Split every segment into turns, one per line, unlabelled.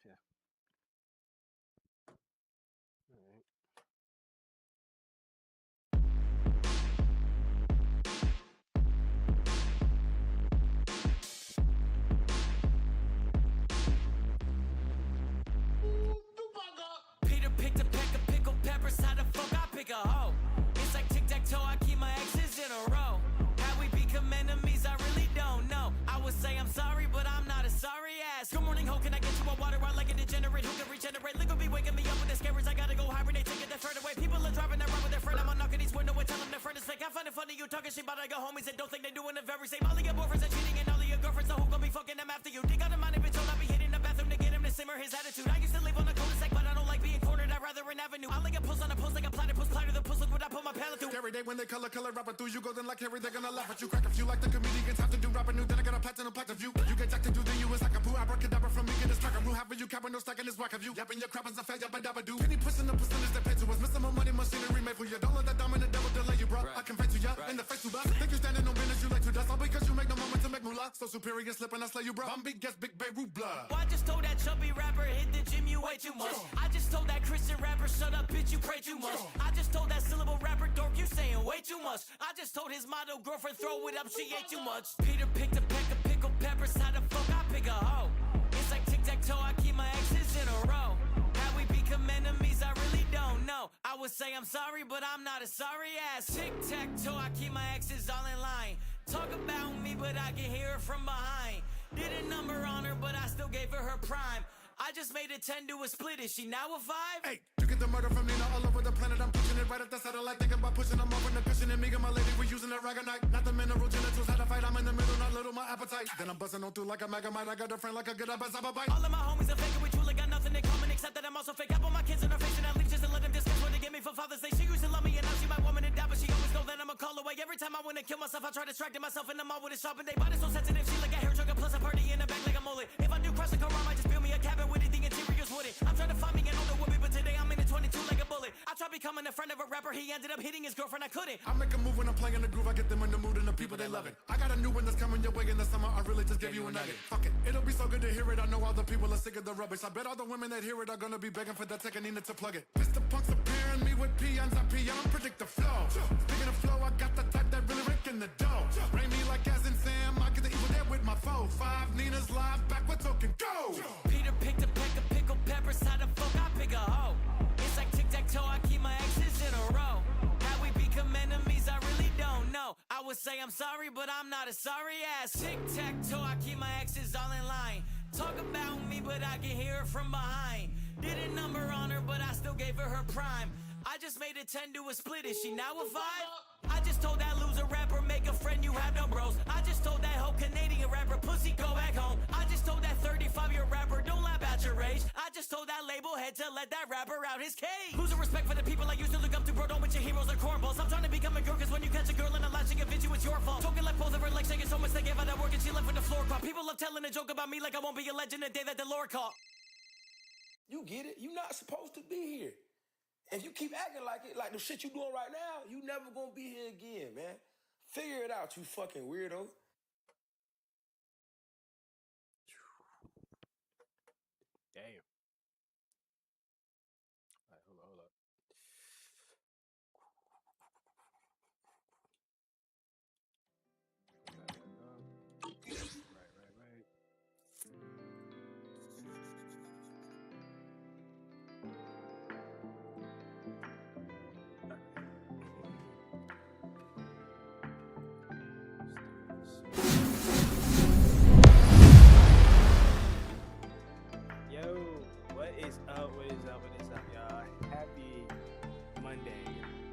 Yeah. All right.
Peter picked a peck of pickled peppers, how the fuck I pick a hoe? It's like tic-tac-toe, I keep my exes in a row. How we become enemies, I really don't know. I would say I'm sorry, but I'm not a sorry ass. Good morning, ho, can I get you a water out like a degenerate who can regenerate? Liquor be waking me up with the scares, I gotta go hibernate, take it that further away. People are driving that run with their friend, I'm on knocking these windows and tell them their friend is fake. I find it funny you talking shit about all your homies and don't think they doing the very same. All of your boyfriends are cheating and all of your girlfriends, so who gon' be fucking them after you? Dig out of mind if it's told I be hitting the bathroom to get him to simmer his attitude. I used to live on a cul-de-sac, but I don't like being cornered, I'd rather an avenue. I like a post on a post like a platypus, platter the puss, look what I put my palate through.
Every day when they color rapper through, you go then like Harry, they're gonna laugh at you. Crack a few like the comedians have to do rapping new, then I got a platinum plaque of you. You get jacked to do, then you is like a poo, abracadabra from me, get a track of you. Having you capping, no stacking this whack of you. Yapping your crap and fail, yabba dabba do. Penny pushing the percentage they pay to us, missing my money, machinery made for you. Don't let that dominant devil delay you, bro. I can face you, in the face to bust. Think you standing on business, you like to dust. All because you make no moment to make moolah. So superior slipping, I slay you, bro. I'm big, guess big Beirut blood.
Well, I just told that chubby rapper, hit the gym, you way too much. I just told that Christian rapper, shut up, bitch, you pray too much. I just told that syllable rapper, dork, you saying way too much. I just told his model girlfriend, throw it up, she ate too much. Peter picked a peck of pickled peppers, how the fuck I pick a hoe? It's like tic-tac-toe, I keep my exes in a row. How we become enemies, I really don't know. I would say I'm sorry, but I'm not a sorry ass. Tic-tac-toe, I keep my exes all in line. Talk about me, but I can hear it from behind. Did a number on her, but I still gave her her prime. I just made a 10 to a split, is she now a 5?
Hey, you get the murder from Nina all over the planet. I'm pushing it right at the satellite. Thinking about pushing them over the cushion. And me and my lady, we're using that ragonite. Not the mineral genitals, had a fight. I'm in the middle, not little, my appetite. Then I'm busting on through like a megamite. I got a friend like a good bite.
All of my homies are faking, we truly got nothing in common. Except that I'm also fake. I put my kids in her face and I leave just to let them discuss what they give me for Father's Day. She used to love me and now she might want me to die. But she always know that I'ma call away. Every time I wanna kill myself, I try distracting myself in the mall with a shopping day. Body so sensitive, she like a hair trigger plus a party in the back like a mullet. If I do crush the car, I might just build me a cabin with the interiors. I'm trying to find me an older woman, but today I'm in a 22 like a bullet. I tried becoming a friend of a rapper, he ended up hitting his girlfriend, I couldn't.
I make a move when I'm playing the groove, I get them in the mood and the people they love it. I got a new one that's coming your way in the summer, I really just gave you a nugget. Fuck it, it'll be so good to hear it, I know all the people are sick of the rubbish. I bet all the women that hear it are gonna be begging for that second Nina to plug it. Mr. Punk's appearing me with peons, I peon, predict the flow. Speaking of flow, I got the type that really rake in the dough. Rain me like as in Sam, I get the evil dead with my foe. 5 Nina's live, back, we're talking go!
Peter picked a peck of pickled peppers, how the fuck I pick a hoe? It's like tic-tac-toe, I keep my exes in a row. How we become enemies, I really don't know. I would say I'm sorry, but I'm not a sorry ass. Tic-tac-toe, I keep my exes all in line. Talk about me, but I can hear it from behind. Did a number on her, but I still gave her her prime. I just made a 10 to a split, is she now a 5? I just told that loser rapper, make a friend, you have no bros. I just told that whole Canadian rapper, pussy, go back home. I just told that 35-year rapper, don't laugh at your age. I just told that label head to let that rapper out his cage. Losing respect for the people I used to look up to, bro, don't with your heroes or cornballs. I'm trying to become a girl, cause when you catch a girl in a line, she convince you it's your fault. Talking like both of her legs shaking so much they gave out that work and she left with the floor caught. People love telling a joke about me like I won't be a legend the day that the Lord called.
You get it? You not supposed to be here. If you keep acting like it, like the shit you doing right now, you never gonna be here again, man. Figure it out, you fucking weirdo.
Damn. All right, hold up. Right. Yo, what is up, y'all? Happy Monday.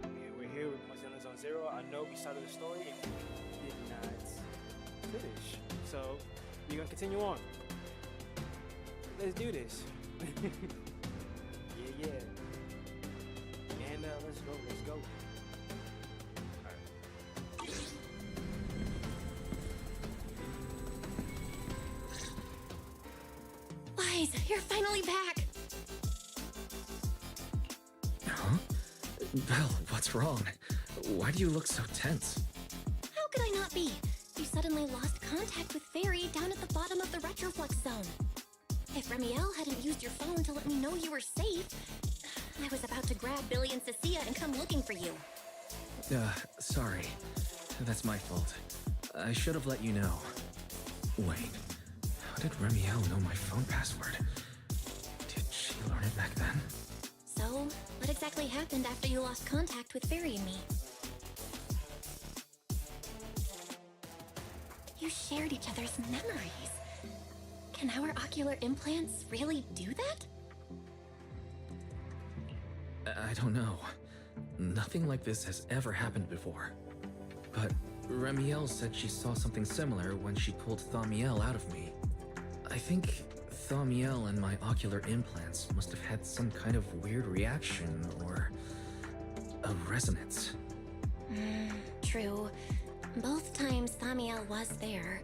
And we're here with Mozilla's on Zero. I know we started the story and we did not finish. So, we're going to continue on. let's do this. Yeah. And let's go.
Wise, you're finally back.
Huh? Belle, what's wrong? Why do you look so tense?
How could I not be? You suddenly lost contact with Fairy down at the bottom of the Retroflux zone. If Remiel hadn't used your phone to let me know you were safe, I was about to grab Billy and Cecilia and come looking for you.
Sorry. That's my fault. I should have let you know. Wait, how did Remiel know my phone password? Did she learn it back then?
So, what exactly happened after you lost contact with Fairy and me? You shared each other's memories. Can our ocular implants really do that?
I don't know. Nothing like this has ever happened before. But Remiel said she saw something similar when she pulled Thaumiel out of me. I think Thaumiel and my ocular implants must have had some kind of weird reaction or a resonance.
True. Both times Thaumiel was there.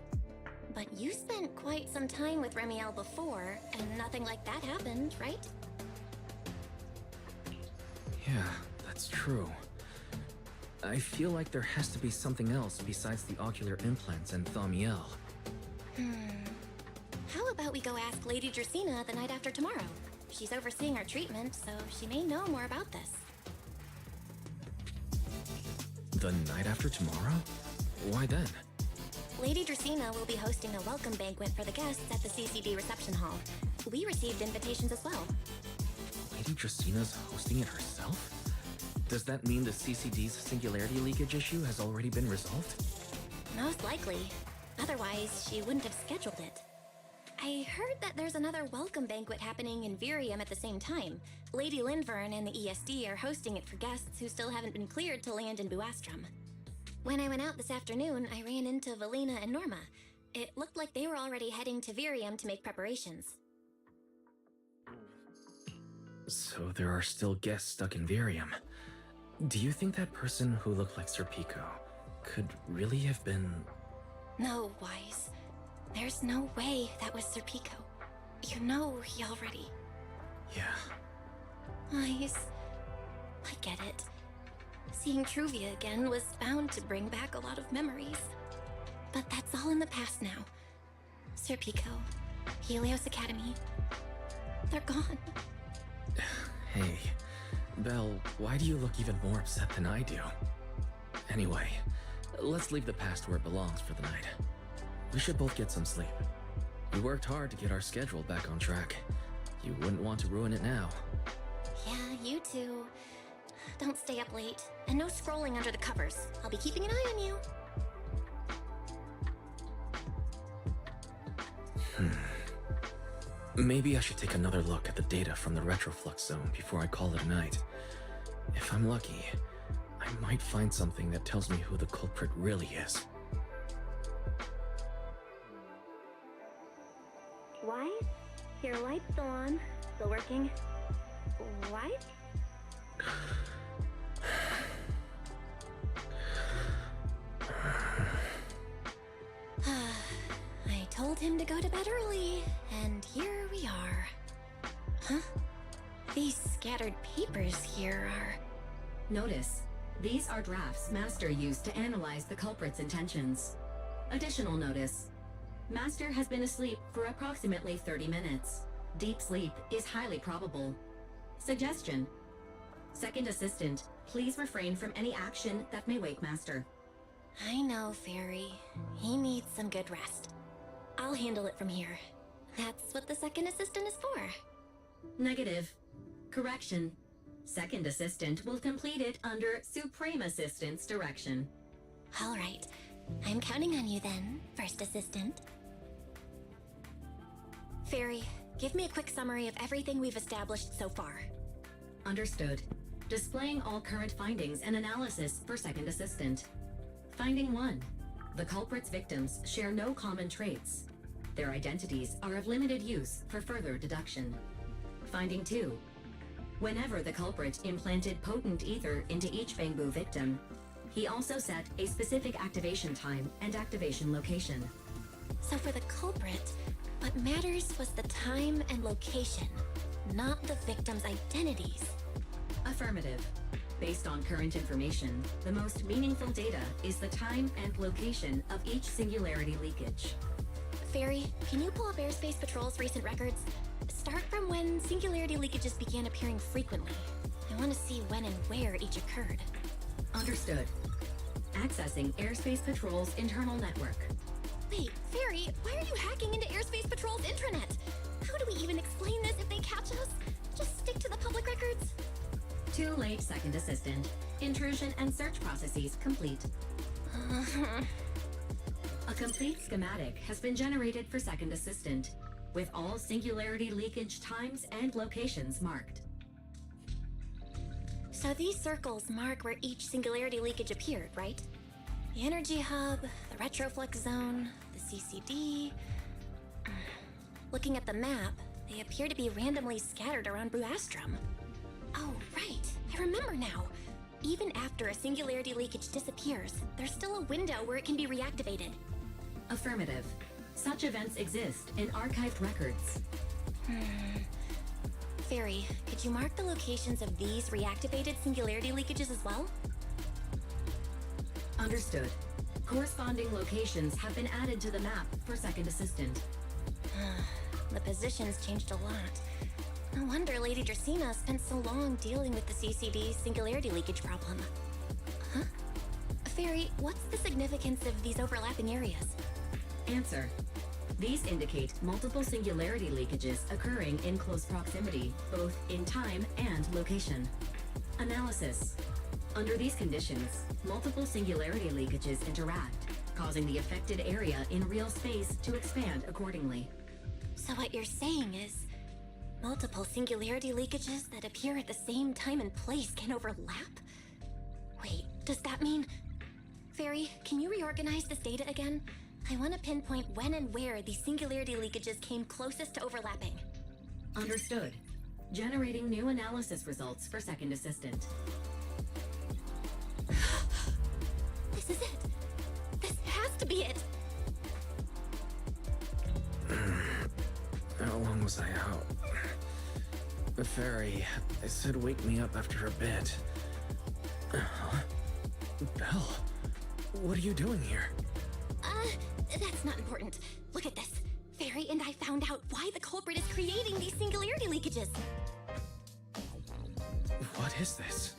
But you spent quite some time with Remiel before, and nothing like that happened, right?
Yeah, that's true. I feel like there has to be something else besides the ocular implants and Thaumiel.
How about we go ask Lady Dracena the night after tomorrow? She's overseeing our treatment, so she may know more about this.
The night after tomorrow? Why then?
Lady Dracena will be hosting a welcome banquet for the guests at the CCD reception hall. We received invitations as well.
Lady Dracena's hosting it herself? Does that mean the CCD's singularity leakage issue has already been resolved?
Most likely. Otherwise, she wouldn't have scheduled it. I heard that there's another welcome banquet happening in Virium at the same time. Lady Lindvern and the ESD are hosting it for guests who still haven't been cleared to land in Buastrom. When I went out this afternoon, I ran into Valina and Norma. It looked like they were already heading to Virium to make preparations.
So there are still guests stuck in Virium. Do you think that person who looked like Sir Pico could really have been...
No, Wise. There's no way that was Sir Pico. You know he already...
Yeah.
Wise, I get it. Seeing Truvia again was bound to bring back a lot of memories. But that's all in the past now. Sir Pico, Helios Academy, they're gone.
Hey, Belle, why do you look even more upset than I do? Anyway, let's leave the past where it belongs for the night. We should both get some sleep. We worked hard to get our schedule back on track. You wouldn't want to ruin it now.
Yeah, you too. Don't stay up late. And no scrolling under the covers. I'll be keeping an eye on you.
Maybe I should take another look at the data from the Retroflux zone before I call it a night. If I'm lucky, I might find something that tells me who the culprit really is.
Why? Your light's still on. Still working. Why? I told him to go to bed early, and here we are. Huh? These scattered papers here are...
Notice, these are drafts Master used to analyze the culprit's intentions. Additional notice, Master has been asleep for approximately 30 minutes. Deep sleep is highly probable. Suggestion: Second Assistant, please refrain from any action that may wake Master.
I know, Fairy. He needs some good rest. I'll handle it from here. That's what the second assistant is for.
Negative. Correction. Second Assistant will complete it under Supreme Assistant's direction.
All right. I'm counting on you then, First Assistant. Fairy, give me a quick summary of everything we've established so far.
Understood. Displaying all current findings and analysis for Second Assistant. Finding 1. The culprit's victims share no common traits. Their identities are of limited use for further deduction. Finding 2. Whenever the culprit implanted potent ether into each Bangbu victim, he also set a specific activation time and activation location.
So for the culprit, what matters was the time and location, not the victim's identities.
Affirmative. Based on current information, the most meaningful data is the time and location of each singularity leakage.
Fairy, can you pull up Airspace Patrol's recent records? Start from when singularity leakages began appearing frequently. I want to see when and where each occurred.
Understood. Accessing Airspace Patrol's internal network.
Wait, Fairy, why are you hacking into Airspace Patrol's intranet? How do we even explain this if they catch us? Just stick to the public records?
Too late, Second Assistant. Intrusion and search processes complete. A complete schematic has been generated for Second Assistant, with all singularity leakage times and locations marked.
So these circles mark where each singularity leakage appeared, right? The energy hub, the retroflux zone, the CCD. Looking at the map, they appear to be randomly scattered around Buastrom. Oh, right. I remember now. Even after a singularity leakage disappears, there's still a window where it can be reactivated.
Affirmative. Such events exist in archived records.
Fairy, could you mark the locations of these reactivated singularity leakages as well?
Understood. Corresponding locations have been added to the map for Second Assistant.
The positions changed a lot. No wonder Lady Dracena spent so long dealing with the CCD singularity leakage problem. Huh? Fairy, what's the significance of these overlapping areas?
Answer. These indicate multiple singularity leakages occurring in close proximity, both in time and location. Analysis. Under these conditions, multiple singularity leakages interact, causing the affected area in real space to expand accordingly.
So what you're saying is, multiple singularity leakages that appear at the same time and place can overlap? Wait, does that mean... Fairy, can you reorganize this data again? I want to pinpoint when and where these singularity leakages came closest to overlapping.
Understood. Generating new analysis results for Second Assistant.
This is it. This has to be it.
How long was I out? The fairy, I said wake me up after a bit. Belle, what are you doing here?
That's not important. Look at this. Fairy and I found out why the culprit is creating these singularity leakages.
What is this?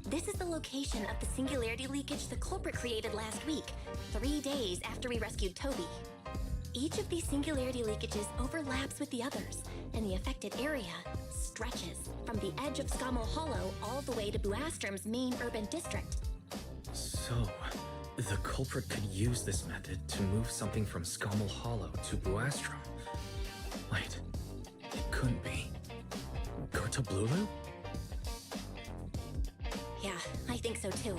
This is the location of the singularity leakage the culprit created last week, 3 days after we rescued Toby. Each of these singularity leakages overlaps with the others, and the affected area stretches from the edge of Scommel Hollow all the way to Buastrom's main urban district.
So, the culprit could use this method to move something from Scommel Hollow to Buastrom. Wait, it couldn't be. Gertablulu?
Yeah, I think so too.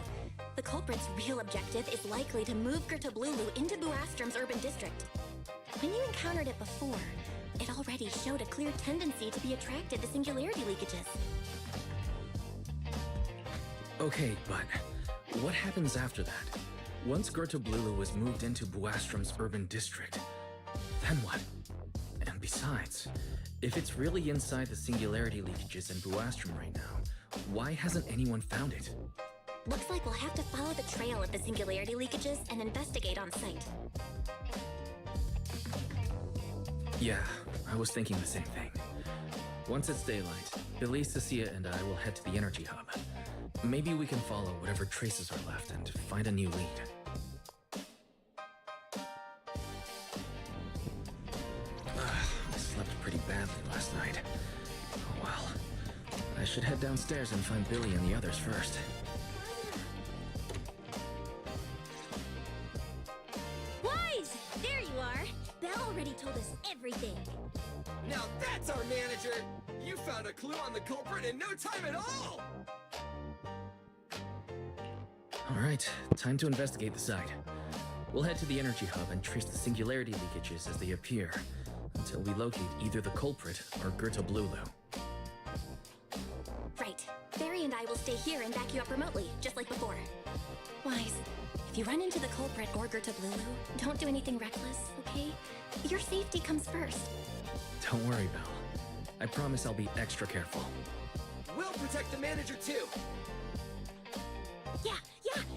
The culprit's real objective is likely to move Gertablulu into Buastrom's urban district. When you encountered it before, it already showed a clear tendency to be attracted to singularity leakages.
Okay, but what happens after that? Once Gertablulu was moved into Buastrom's urban district, then what? And besides, if it's really inside the singularity leakages in Buastrom right now, why hasn't anyone found it?
Looks like we'll have to follow the trail of the singularity leakages and investigate on site.
Yeah, I was thinking the same thing. Once it's daylight, Billy, Cecilia, and I will head to the energy hub. Maybe we can follow whatever traces are left and find a new lead. I slept pretty badly last night. Oh well. I should head downstairs and find Billy and the others first.
Wise! There you are! Belle already told us everything.
Now that's our manager! You found a clue on the culprit in no time at all!
Alright, time to investigate the site. We'll head to the energy hub and trace the singularity leakages as they appear, until we locate either the culprit or Goethe Blulu.
Right. Barry and I will stay here and back you up remotely, just like before. Wise, if you run into the culprit or Goethe Blulu, don't do anything reckless, okay? Your safety comes first.
Don't worry, Belle. I promise I'll be extra careful.
We'll protect the manager too.
Yeah,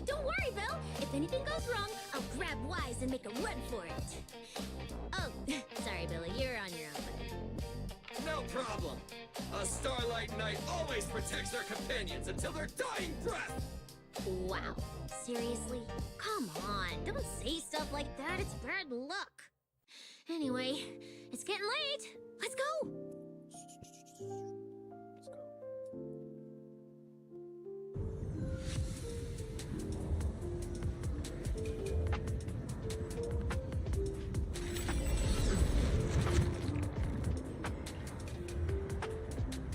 don't worry, Bill. If anything goes wrong, I'll grab Wise and make a run for it. Oh, sorry, Billy, you're on your own.
No problem. A Starlight Knight always protects their companions until their dying breath.
Wow, seriously? Come on, don't say stuff like that, it's bad luck. Anyway, it's getting late. Let's go.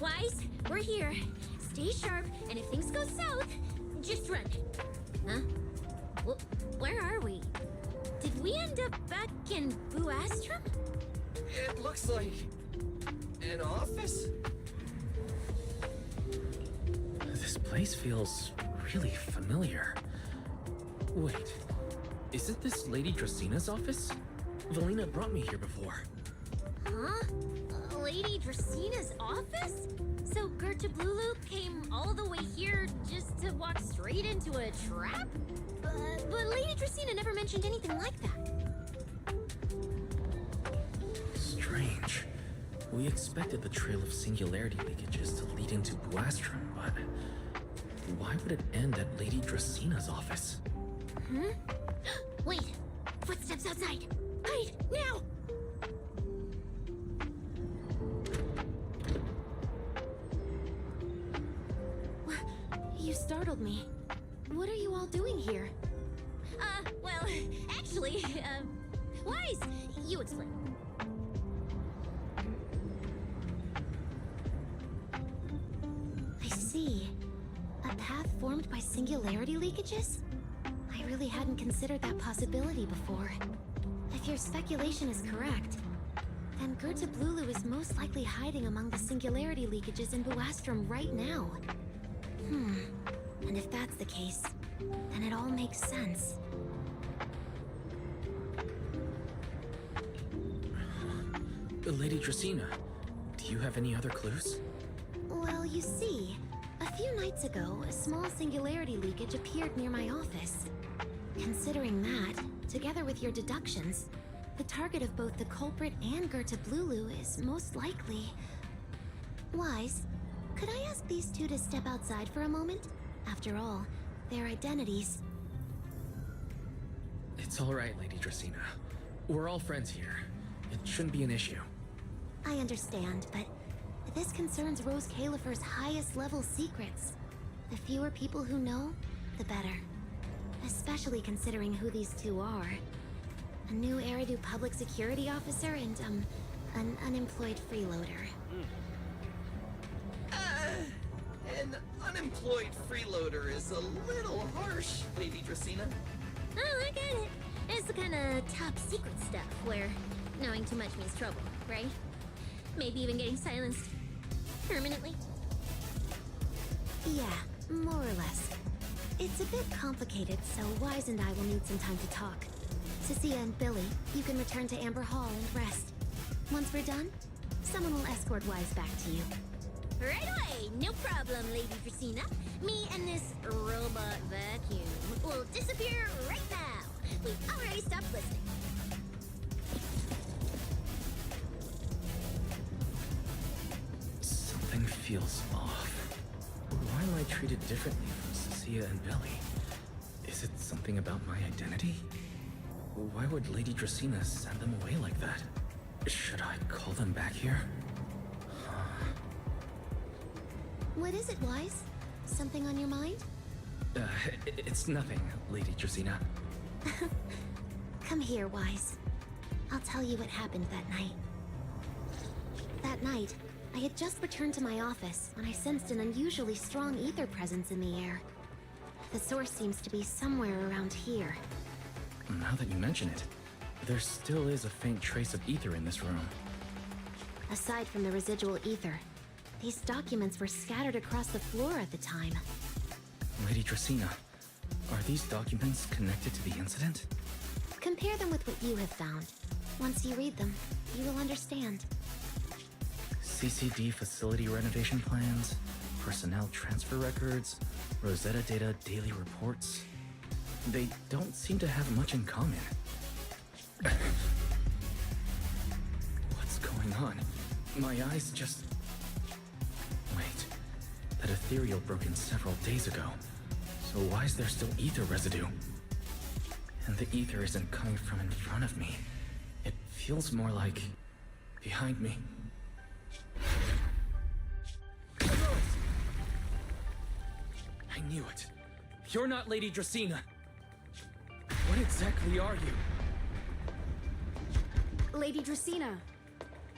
Wise, we're here. Stay sharp, and if things go south, just run. Huh? Where are we? Did we end up back in Buastrom?
It looks like an office?
This place feels really familiar. Wait, isn't this Lady Dracina's office? Valina brought me here before.
Huh? Lady Dracina's office? So Goethe Blulu came all the way here just to walk straight into a trap? But Lady Dracina never mentioned anything like that.
Strange. We expected the trail of singularity leakages to lead into Buastrom, but why would it end at Lady Dracina's office?
Hmm? Wait! Footsteps outside! Hide! Now! You startled me. What are you all doing here? Well, actually, Wise, you explain. I see. A path formed by singularity leakages? I really hadn't considered that possibility before. If your speculation is correct, then Goethe Blulu is most likely hiding among the singularity leakages in Buastrom right now. And if that's the case, then it all makes sense.
Lady Dracina, do you have any other clues?
Well, you see, a few nights ago, a small singularity leakage appeared near my office. Considering that, together with your deductions, the target of both the culprit and Goethe Blulu is most likely... Wise, could I ask these two to step outside for a moment? After all, their identities...
It's all right, Lady Dracina. We're all friends here. It shouldn't be an issue.
I understand, but this concerns Rose Califer's highest level secrets. The fewer people who know, the better. Especially considering who these two are. A new Eridu public security officer and, an unemployed freeloader.
An unemployed freeloader is a little harsh, Lady Dracina.
Oh, I get it. It's the kind of top secret stuff where knowing too much means trouble, right? Maybe even getting silenced permanently. Yeah, more or less. It's a bit complicated, so Wise and I will need some time to talk. Cecilia and Billy, you can return to Amber Hall and rest. Once we're done, someone will escort Wise back to you. Right away! No problem, Lady Dracina. Me and this robot vacuum will disappear right now. We've already stopped listening.
Something feels off. Why am I treated differently from Cecilia and Billy? Is it something about my identity? Why would Lady Dracina send them away like that? Should I call them back here?
What is it, Wise? Something on your mind?
It's nothing, Lady Dracina.
Come here, Wise. I'll tell you what happened that night. That night, I had just returned to my office when I sensed an unusually strong ether presence in the air. The source seems to be somewhere around here.
Now that you mention it, there still is a faint trace of ether in this room.
Aside from the residual ether, these documents were scattered across the floor at the time.
Lady Dracaena, are these documents connected to the incident?
Compare them with what you have found. Once you read them, you will understand.
CCD facility renovation plans, personnel transfer records, Rosetta Data daily reports. They don't seem to have much in common. What's going on? My eyes just... Wait, that ethereal broke in several days ago. So why is there still ether residue? And the ether isn't coming from in front of me. It feels more like... behind me. I knew it. You're not Lady Dracaena. What exactly are you?
Lady Dracaena.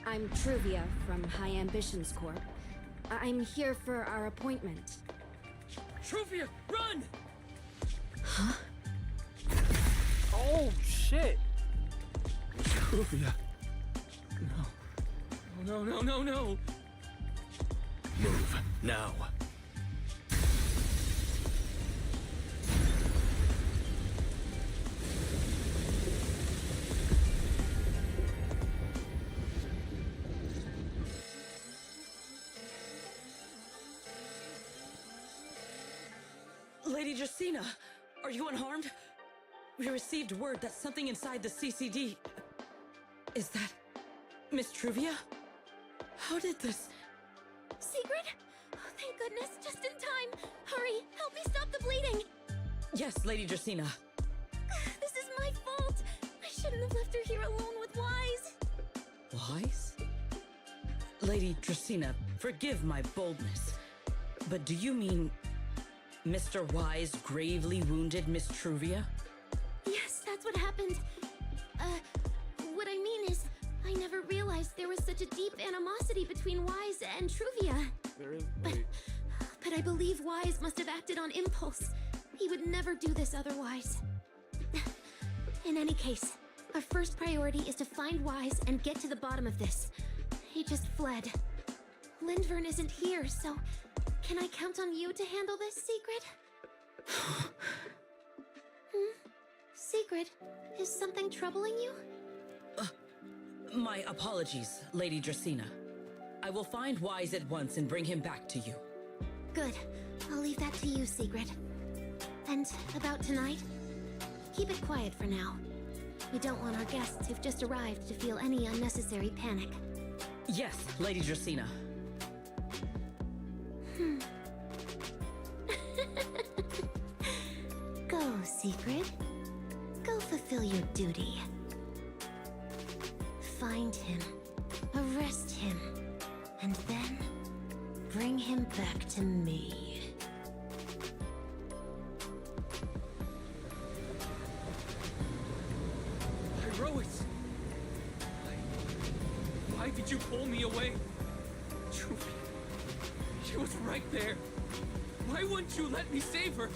I'm Truvia from High Ambitions Corp. I'm here for our appointment.
Truvia, run!
Huh?
Oh, shit!
Truvia. No. No. Move, now.
Lady Dracaena, are you unharmed? We received word that something inside the CCD... Is that... Miss Truvia? How did this...
Secret? Oh, thank goodness, just in time. Hurry, help me stop the bleeding.
Yes, Lady Dracaena.
This is my fault. I shouldn't have left her here alone with Wise.
Wise? Lady Dracaena, forgive my boldness, but do you mean... Mr. Wise gravely wounded Miss Truvia?
Yes, that's what happened. What I mean is, I never realized there was such a deep animosity between Wise and Truvia. But I believe Wise must have acted on impulse. He would never do this otherwise. In any case, our first priority is to find Wise and get to the bottom of this. He just fled. Lindvern isn't here, so can I count on you to handle this, Secret? Secret, is something troubling you?
My apologies, Lady Dracaena. I will find Wise at once and bring him back to you.
Good. I'll leave that to you, Secret. And about tonight? Keep it quiet for now. We don't want our guests who've just arrived to feel any unnecessary panic.
Yes, Lady Dracaena.
Go, Secret. Go fulfill your duty. Find him, arrest him, and then bring him back to me.
Irois! Why did you pull me away? Truvia, she was right there. Why wouldn't you let me save her?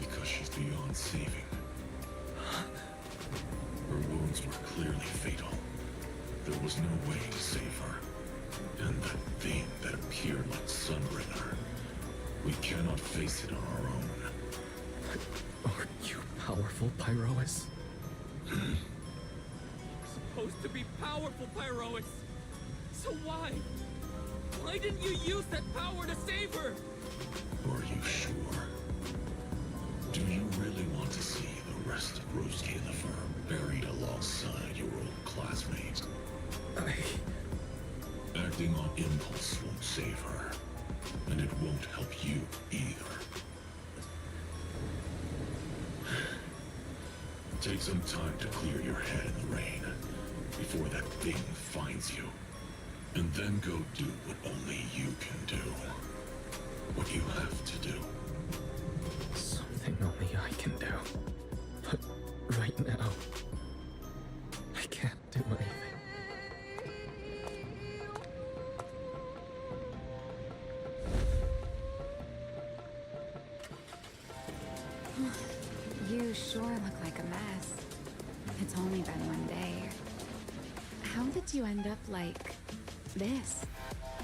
Because she's beyond saving. Her wounds were clearly fatal. There was no way to save her. And that thing that appeared like Sunbringer, we cannot face it on our own.
Are you powerful, Pyrois? Supposed to be powerful, Pyrois. So why? Why didn't you use that power to save her?
Are you sure? Do you really want to see the rest of Rosuke and the firm buried alongside your old classmates? Acting on impulse won't save her, and it won't help you either. Take some time to clear your head in the rain before that thing finds you. And then go do what only you can do. What you have to do.
Something only I can do. But right now, I can't do anything.
You sure look like a
mess. It's only been one day. How did you end up like this?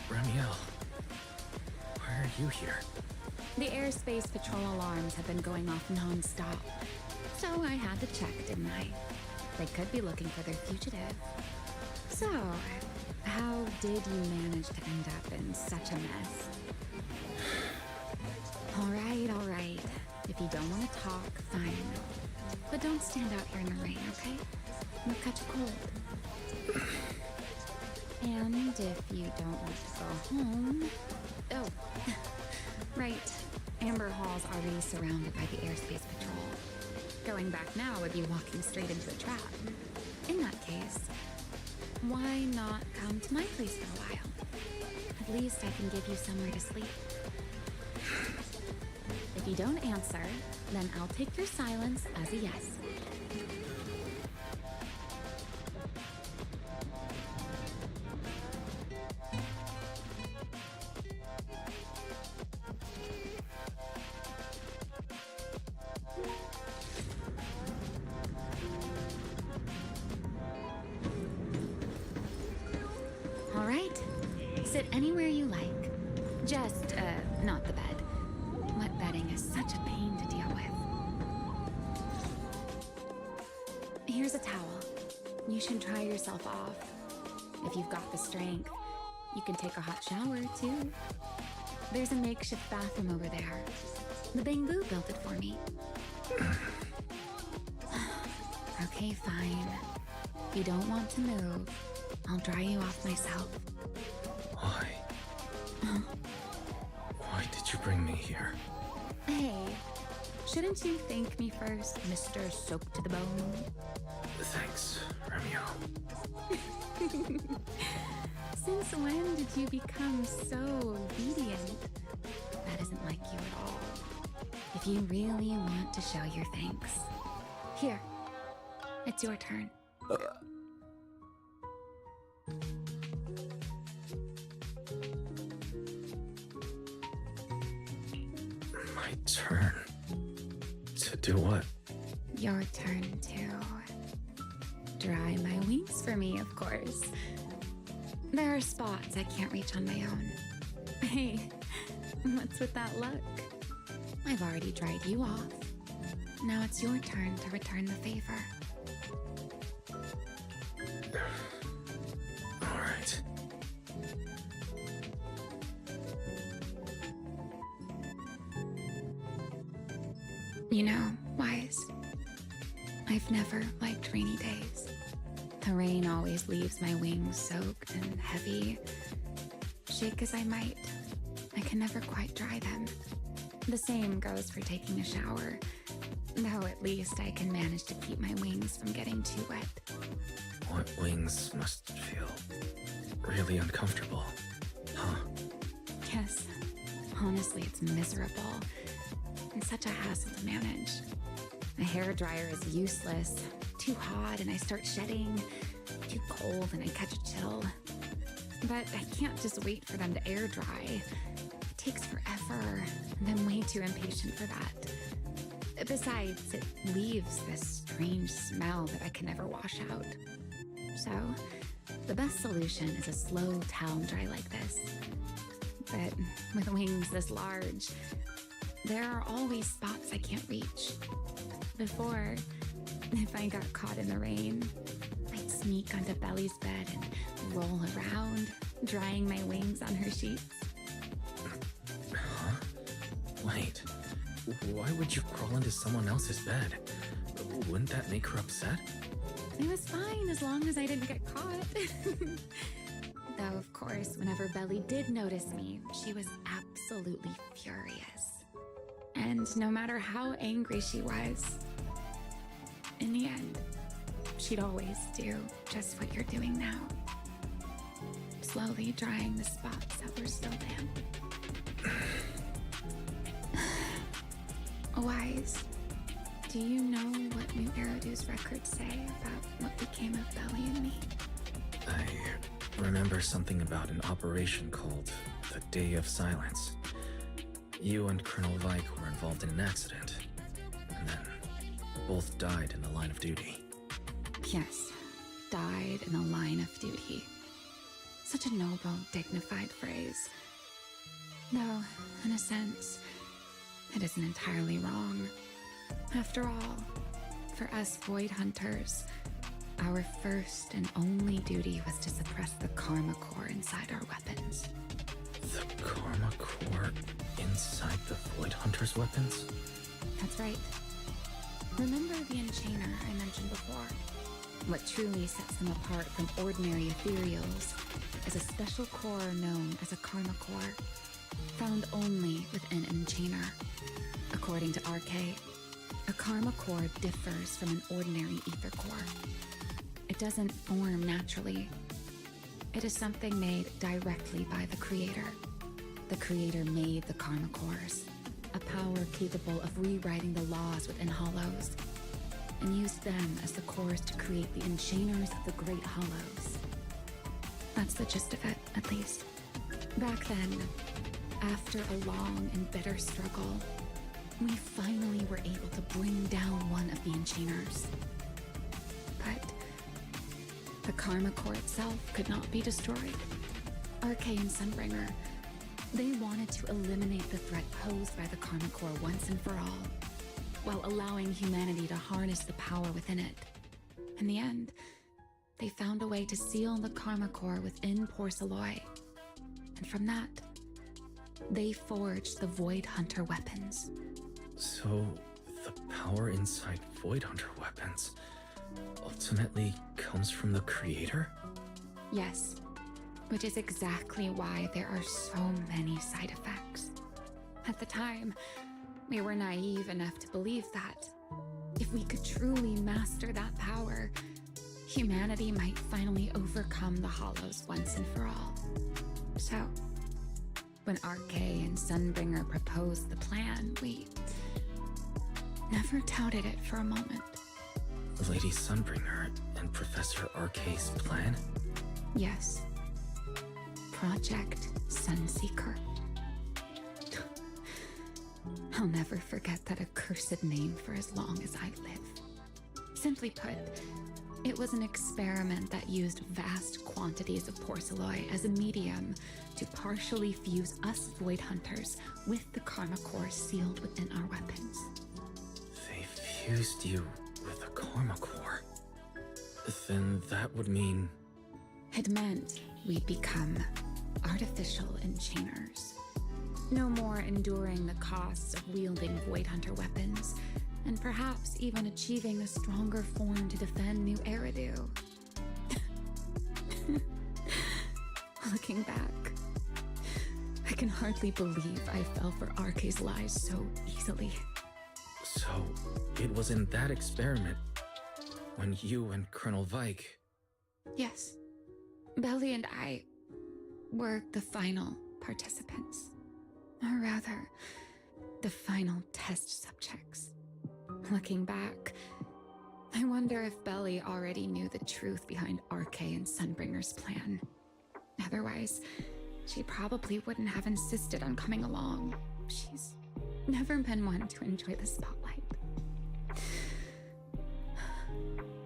Ramiel, why are you here?
The airspace patrol alarms have been going off non-stop. So I had to check, didn't I? They could be looking for their fugitive. So, how did you manage to end up in such a mess? All right. If you don't want to talk, fine. But don't stand out here in the rain, okay? You'll catch a cold. And if you don't want to go home... Oh, right. Amber Hall's already surrounded by the airspace patrol. Going back now would be walking straight into a trap. In that case, why not come to my place for a while? At least I can give you somewhere to sleep. If you don't answer, then I'll take your silence as a yes. All right. Sit anywhere you like. Just, not the bed. Wet bedding is such a pain to deal with. Here's a towel. You should dry yourself off. If you've got the strength, you can take a hot shower, too. There's a makeshift bathroom over there. The Bamboo built it for me. Okay, fine. If you don't want to move, I'll dry you off myself.
Why? Why did you bring me here?
Hey, shouldn't you thank me first, Mr. Soap to the Bone?
Thanks, Ramiel.
Since when did you become so obedient? That isn't like you at all. If you really want to show your thanks, here, it's your turn.
My turn? To do what?
Your turn to dry my wings for me, of course. There are spots I can't reach on my own. Hey, what's with that look? I've already dried you off. Now it's your turn to return the favor.
All right.
You know, Wise, I've never liked rainy days. The rain always leaves my wings soaked and heavy. Shake as I might, I can never quite dry them. The same goes for taking a shower, though at least I can manage to keep my wings from getting too wet.
What wings must feel really uncomfortable, huh?
Yes, honestly, it's miserable and such a hassle to manage. A hairdryer is useless, too hot and I start shedding, too cold and I catch a chill. But I can't just wait for them to air dry. It takes forever, and I'm way too impatient for that. Besides, it leaves this strange smell that I can never wash out. So, the best solution is a slow towel dry like this. But with wings this large, there are always spots I can't reach. Before, if I got caught in the rain, I'd sneak onto Belly's bed and roll around, drying my wings on her sheets.
Huh? Wait, why would you crawl into someone else's bed? Wouldn't that make her upset?
It was fine as long as I didn't get caught. Though, of course, whenever Belly did notice me, she was absolutely furious. And no matter how angry she was, in the end, she'd always do just what you're doing now. Slowly drying the spots that were still damp. Wise, do you know what New Eridu's records say about what became of Belly and me?
I remember something about an operation called the Day of Silence. You and Colonel Vike were involved in an accident, and then both died in the line of duty.
Yes, died in the line of duty. Such a noble, dignified phrase. Though, in a sense, it isn't entirely wrong. After all, for us Void Hunters, our first and only duty was to suppress the Karma Core inside our weapons.
The Karma Core inside the Void Hunter's weapons?
That's right. Remember the Enchainer I mentioned before? What truly sets them apart from ordinary ethereals is a special core known as a Karma Core, found only within an Enchainer. According to RK, a Karma Core differs from an ordinary ether core. It doesn't form naturally. It is something made directly by the Creator. The Creator made the Karma Cores, a power capable of rewriting the laws within Hollows, and used them as the cores to create the Enchainers of the Great Hollows. That's the gist of it, at least. Back then, after a long and bitter struggle, we finally were able to bring down one of the Enchainers. But the Karma Core itself could not be destroyed. RK and Sunbringer, they wanted to eliminate the threat posed by the Karma Core once and for all, while allowing humanity to harness the power within it. In the end, they found a way to seal the Karma Core within Porceloy. And from that, they forged the Void Hunter weapons.
So, the power inside Void Hunter weapons ultimately comes from the Creator?
Yes, which is exactly why there are so many side effects. At the time, we were naive enough to believe that if we could truly master that power, humanity might finally overcome the Hollows once and for all. So, when RK and Sunbringer proposed the plan, we never doubted it for a moment.
Lady Sunbringer and Professor RK's plan?
Yes. Project Sunseeker. I'll never forget that accursed name for as long as I live. Simply put, it was an experiment that used vast quantities of porceloy as a medium to partially fuse us Void Hunters with the Karma Core sealed within our weapons.
They fused you with a Karma Core. Then that would mean...
It meant we'd become artificial Enchainers. No more enduring the costs of wielding Void Hunter weapons, and perhaps even achieving a stronger form to defend New Eridu. Looking back, I can hardly believe I fell for RK's lies so easily.
So, it was in that experiment when you and Colonel Vike...
Yes. Belly and I were the final participants. Or rather, the final test subjects. Looking back, I wonder if Belly already knew the truth behind RK and Sunbringer's plan. Otherwise, she probably wouldn't have insisted on coming along. She's never been one to enjoy the spotlight.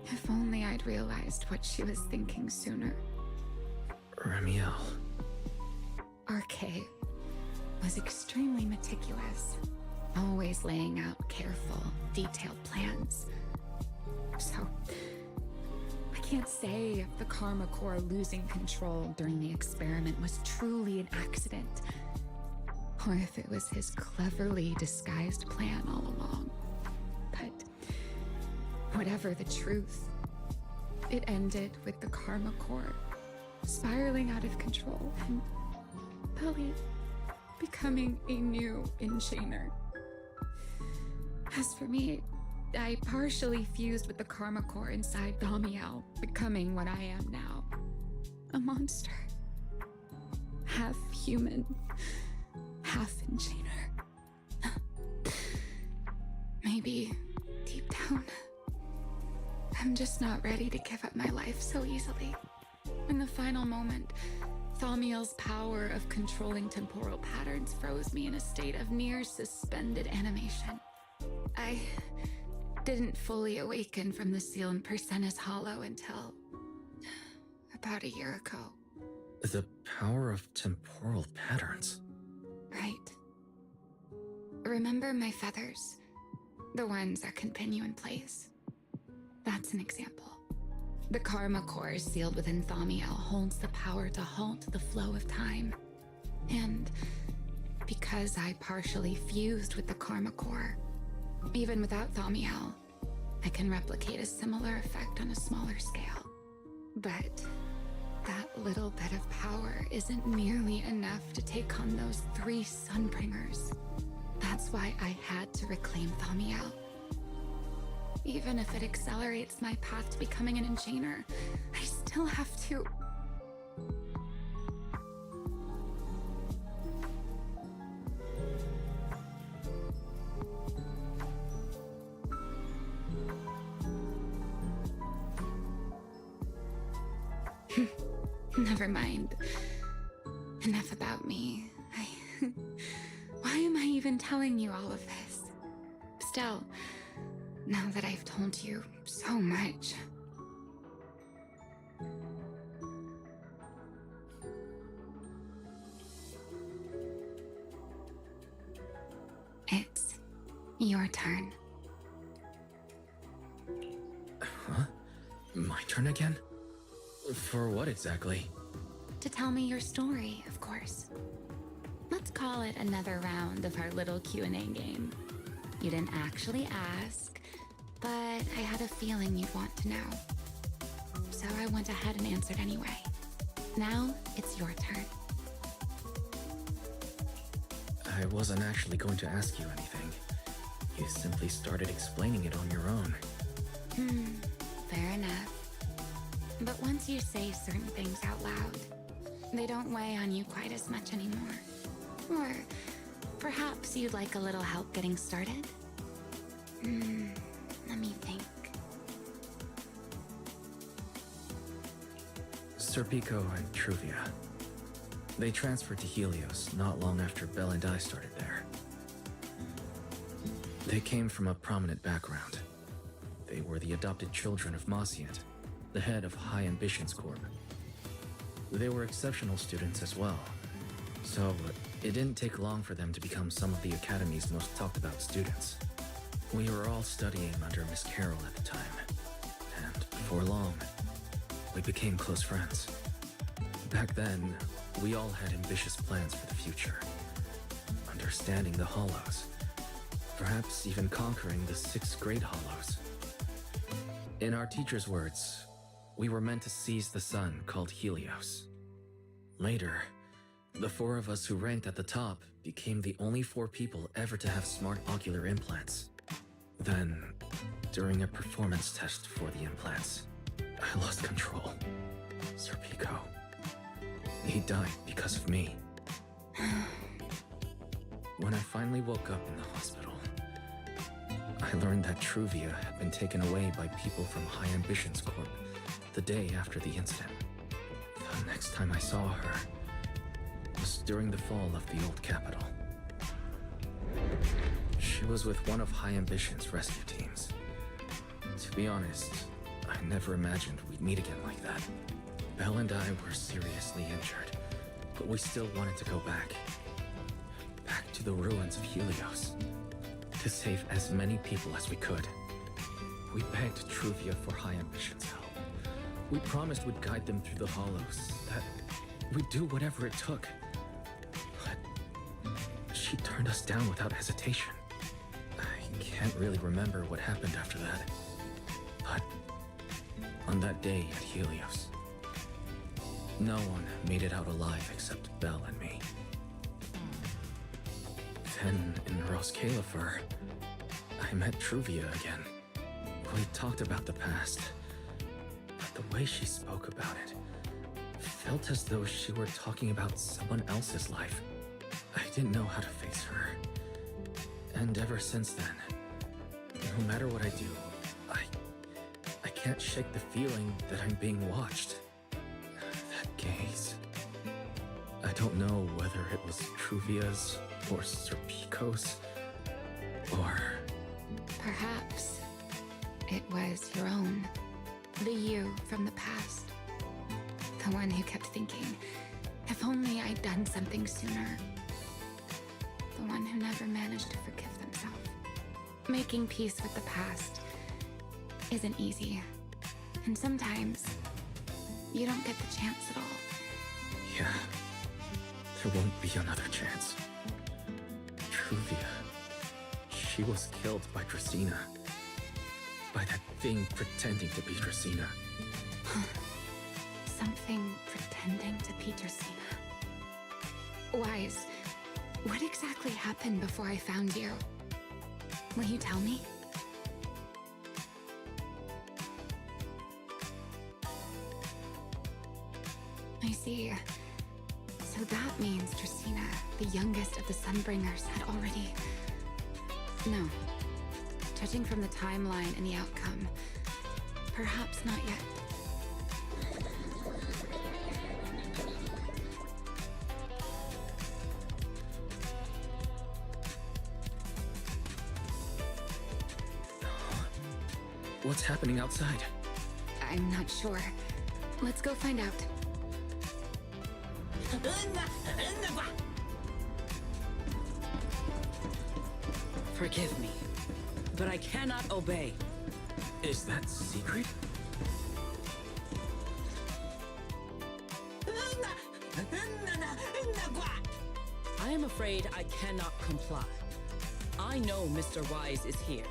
If only I'd realized what she was thinking sooner.
Ramiel.
RK was extremely meticulous, always laying out careful, detailed plans. So, I can't say if the Karma Core losing control during the experiment was truly an accident, or if it was his cleverly disguised plan all along. But whatever the truth, it ended with the Karma Core spiraling out of control and Belly becoming a new Enchainer. As for me, I partially fused with the Karma Core inside Damiel, becoming what I am now. A monster. Half human, half Enchainer. Maybe, deep down, I'm just not ready to give up my life so easily. In the final moment, Thaumiel's power of controlling temporal patterns froze me in a state of near suspended animation. didn't fully awaken from the sealed Persena's hollow until about a year ago.
The power of temporal patterns.
Right. Remember my feathers? The ones that can pin you in place. That's an example. The karma core sealed within Thamiel holds the power to halt the flow of time. And because I partially fused with the karma core, even without Thamiel, I can replicate a similar effect on a smaller scale. But that little bit of power isn't nearly enough to take on those 3 Sunbringers. That's why I had to reclaim Thamiel. Even if it accelerates my path to becoming an enchainer, I still have to... Never mind. Enough about me. Why am I even telling you all of this? Still, now that I've told you so much... It's your turn.
Huh? My turn again? For what exactly?
To tell me your story, of course. Let's call it another round of our little Q&A game. You didn't actually ask, but I had a feeling you'd want to know. So I went ahead and answered anyway. Now, it's your turn.
I wasn't actually going to ask you anything. You simply started explaining it on your own.
Fair enough. But once you say certain things out loud, they don't weigh on you quite as much anymore. Or perhaps you'd like a little help getting started? Let me think.
Serpico and Truvia. They transferred to Helios not long after Belle and I started there. They came from a prominent background. They were the adopted children of Mosient, the head of High Ambitions Corp. They were exceptional students as well, so it didn't take long for them to become some of the Academy's most talked about students. We were all studying under Miss Carroll at the time, and before long, we became close friends. Back then, we all had ambitious plans for the future. Understanding the Hollows, perhaps even conquering the 6 Great Hollows. In our teacher's words, we were meant to seize the sun called Helios. Later, the 4 of us who ranked at the top became the only 4 people ever to have smart ocular implants. Then, during a performance test for the implants, I lost control. Serpico. He died because of me. When I finally woke up in the hospital, I learned that Truvia had been taken away by people from High Ambitions Corp the day after the incident. The next time I saw her was during the fall of the old capital. She was with one of High Ambition's rescue teams. To be honest, I never imagined we'd meet again like that. Belle and I were seriously injured, but we still wanted to go back. Back to the ruins of Helios, to save as many people as we could. We begged Truvia for High Ambition's help. We promised we'd guide them through the Hollows, that we'd do whatever it took. But she turned us down without hesitation. I can't really remember what happened after that. But on that day at Helios, no one made it out alive except Belle and me. Then in Roskalifer, I met Truvia again. We talked about the past, but the way she spoke about it felt as though she were talking about someone else's life. I didn't know how to face her. And ever since then, no matter what I do, I can't shake the feeling that I'm being watched. That gaze. I don't know whether it was Truvia's or Serpico's, or...
Perhaps It was your own. The you from the past. The one who kept thinking, if only I'd done something sooner. The one who never managed to forgive themselves. Making peace with the past isn't easy. And sometimes, you don't get the chance at all.
Yeah. There won't be another chance. Truvia. She was killed by Dracena. By that thing pretending to be Dracena.
Something pretending to be Dracena. Wise, what exactly happened before I found you? Will you tell me? I see. So that means Dracena, the youngest of the Sunbringers, had already... No. Judging from the timeline and the outcome, perhaps not yet.
What's happening outside?
I'm not sure. Let's go find out.
Forgive me, but I cannot obey.
Is that secret?
I am afraid I cannot comply. I know Mr. Wise is here,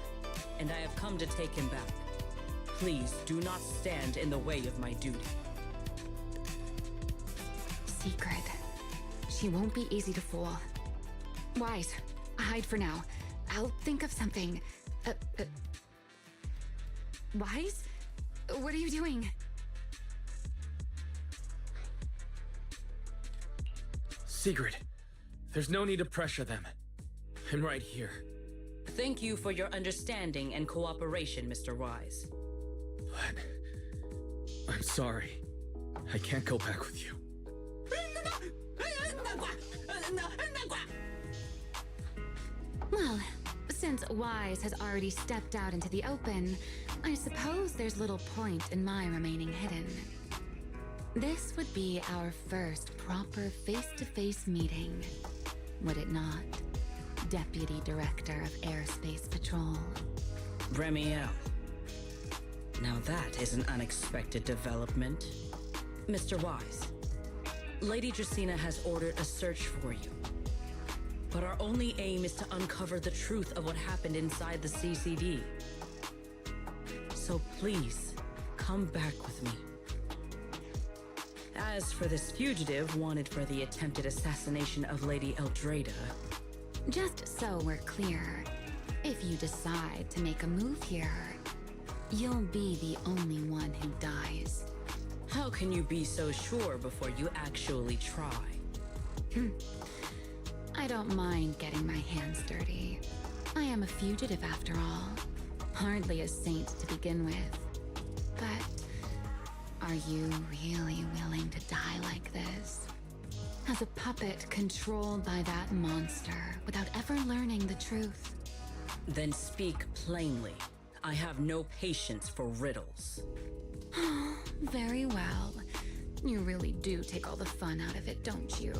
and I have come to take him back. Please do not stand in the way of my duty.
Secret. She won't be easy to fool. Wise, hide for now. I'll think of something. Wise? What are you doing?
Secret. There's no need to pressure them. I'm right here.
Thank you for your understanding and cooperation, Mr. Wise.
But... I'm sorry. I can't go back with you.
Well, since Wise has already stepped out into the open, I suppose there's little point in my remaining hidden. This would be our first proper face-to-face meeting, would it not? Deputy Director of Airspace Patrol.
Remiel. Now that is an unexpected development. Mr. Wise, Lady Dracena has ordered a search for you. But our only aim is to uncover the truth of what happened inside the CCD. So please, come back with me. As for this fugitive wanted for the attempted assassination of Lady Eldrada...
Just so we're clear, if you decide to make a move here, you'll be the only one who dies.
How can you be so sure before you actually try?
I don't mind getting my hands dirty. I am a fugitive after all. Hardly a saint to begin with. But are you really willing to die like this? As a puppet controlled by that monster without ever learning the truth?
Then speak plainly. I have no patience for riddles.
Very well. You really do take all the fun out of it, don't you?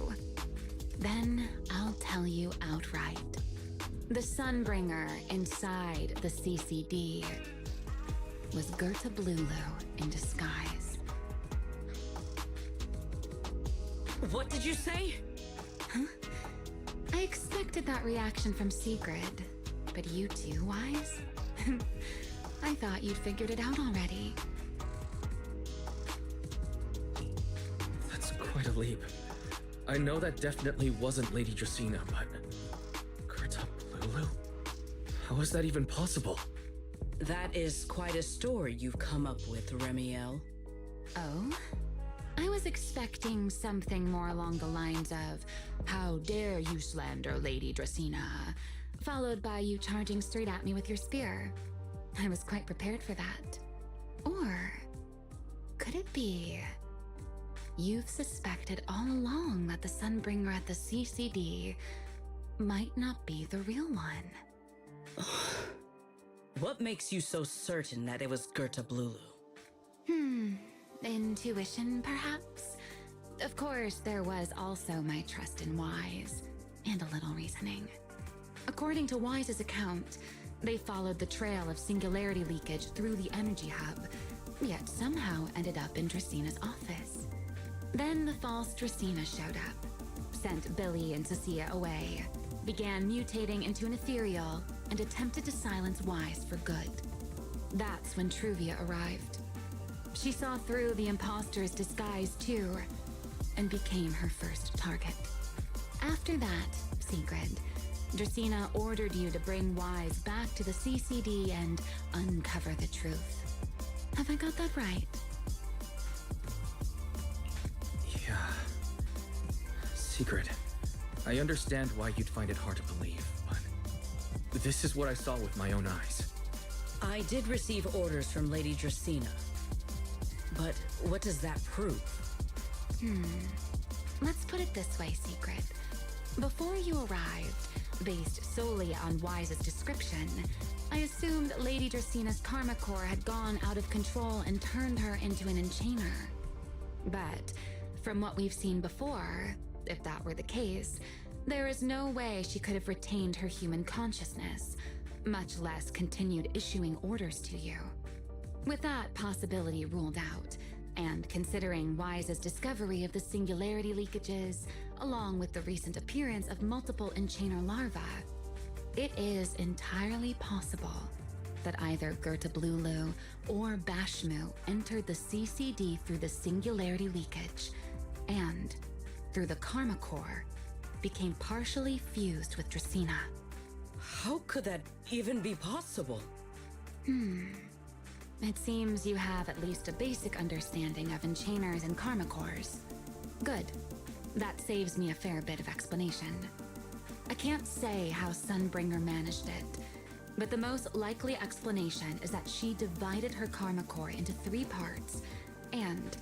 Then I'll tell you outright. The Sunbringer inside the CCD was Gerta Blulu in disguise.
What did you say?
Huh? I expected that reaction from Sigrid, but you too, Wise? I thought you'd figured it out already.
That's quite a leap. I know that definitely wasn't Lady Dracena, but... Gerta Blulu? How is that even possible?
That is quite a story you've come up with, Remiel.
Oh? I was expecting something more along the lines of, how dare you slander Lady Dracena, followed by you charging straight at me with your spear. I was quite prepared for that. Or could it be you've suspected all along that the Sunbringer at the CCD might not be the real one?
What makes you so certain that it was Gerta Blulu?
Intuition, perhaps? Of course, there was also my trust in Wise, and a little reasoning. According to Wise's account, they followed the trail of singularity leakage through the energy hub, yet somehow ended up in Dracina's office. Then the false Dracina showed up, sent Billy and Cecilia away, began mutating into an ethereal, and attempted to silence Wise for good. That's when Truvia arrived. She saw through the imposter's disguise too, and became her first target. After that, Sigrid, Dracina ordered you to bring Wise back to the CCD and uncover the truth. Have I got that right?
Yeah. Secret. I understand why you'd find it hard to believe, but this is what I saw with my own eyes.
I did receive orders from Lady Dracina. But what does that prove?
Let's put it this way, Secret. Before you arrived, based solely on Wise's description, I assumed Lady Dracina's karma core had gone out of control and turned her into an enchainer. But from what we've seen before, if that were the case, there is no way she could have retained her human consciousness, much less continued issuing orders to you. With that possibility ruled out, and considering Wise's discovery of the singularity leakages, along with the recent appearance of multiple enchainer larvae, it is entirely possible that either Gerta Blulu or Bashmu entered the CCD through the singularity leakage, and, through the karma core, became partially fused with Dracina.
How could that even be possible?
It seems you have at least a basic understanding of enchainers and karma cores. Good. That saves me a fair bit of explanation. I can't say how Sunbringer managed it, but the most likely explanation is that she divided her karma core into 3 parts and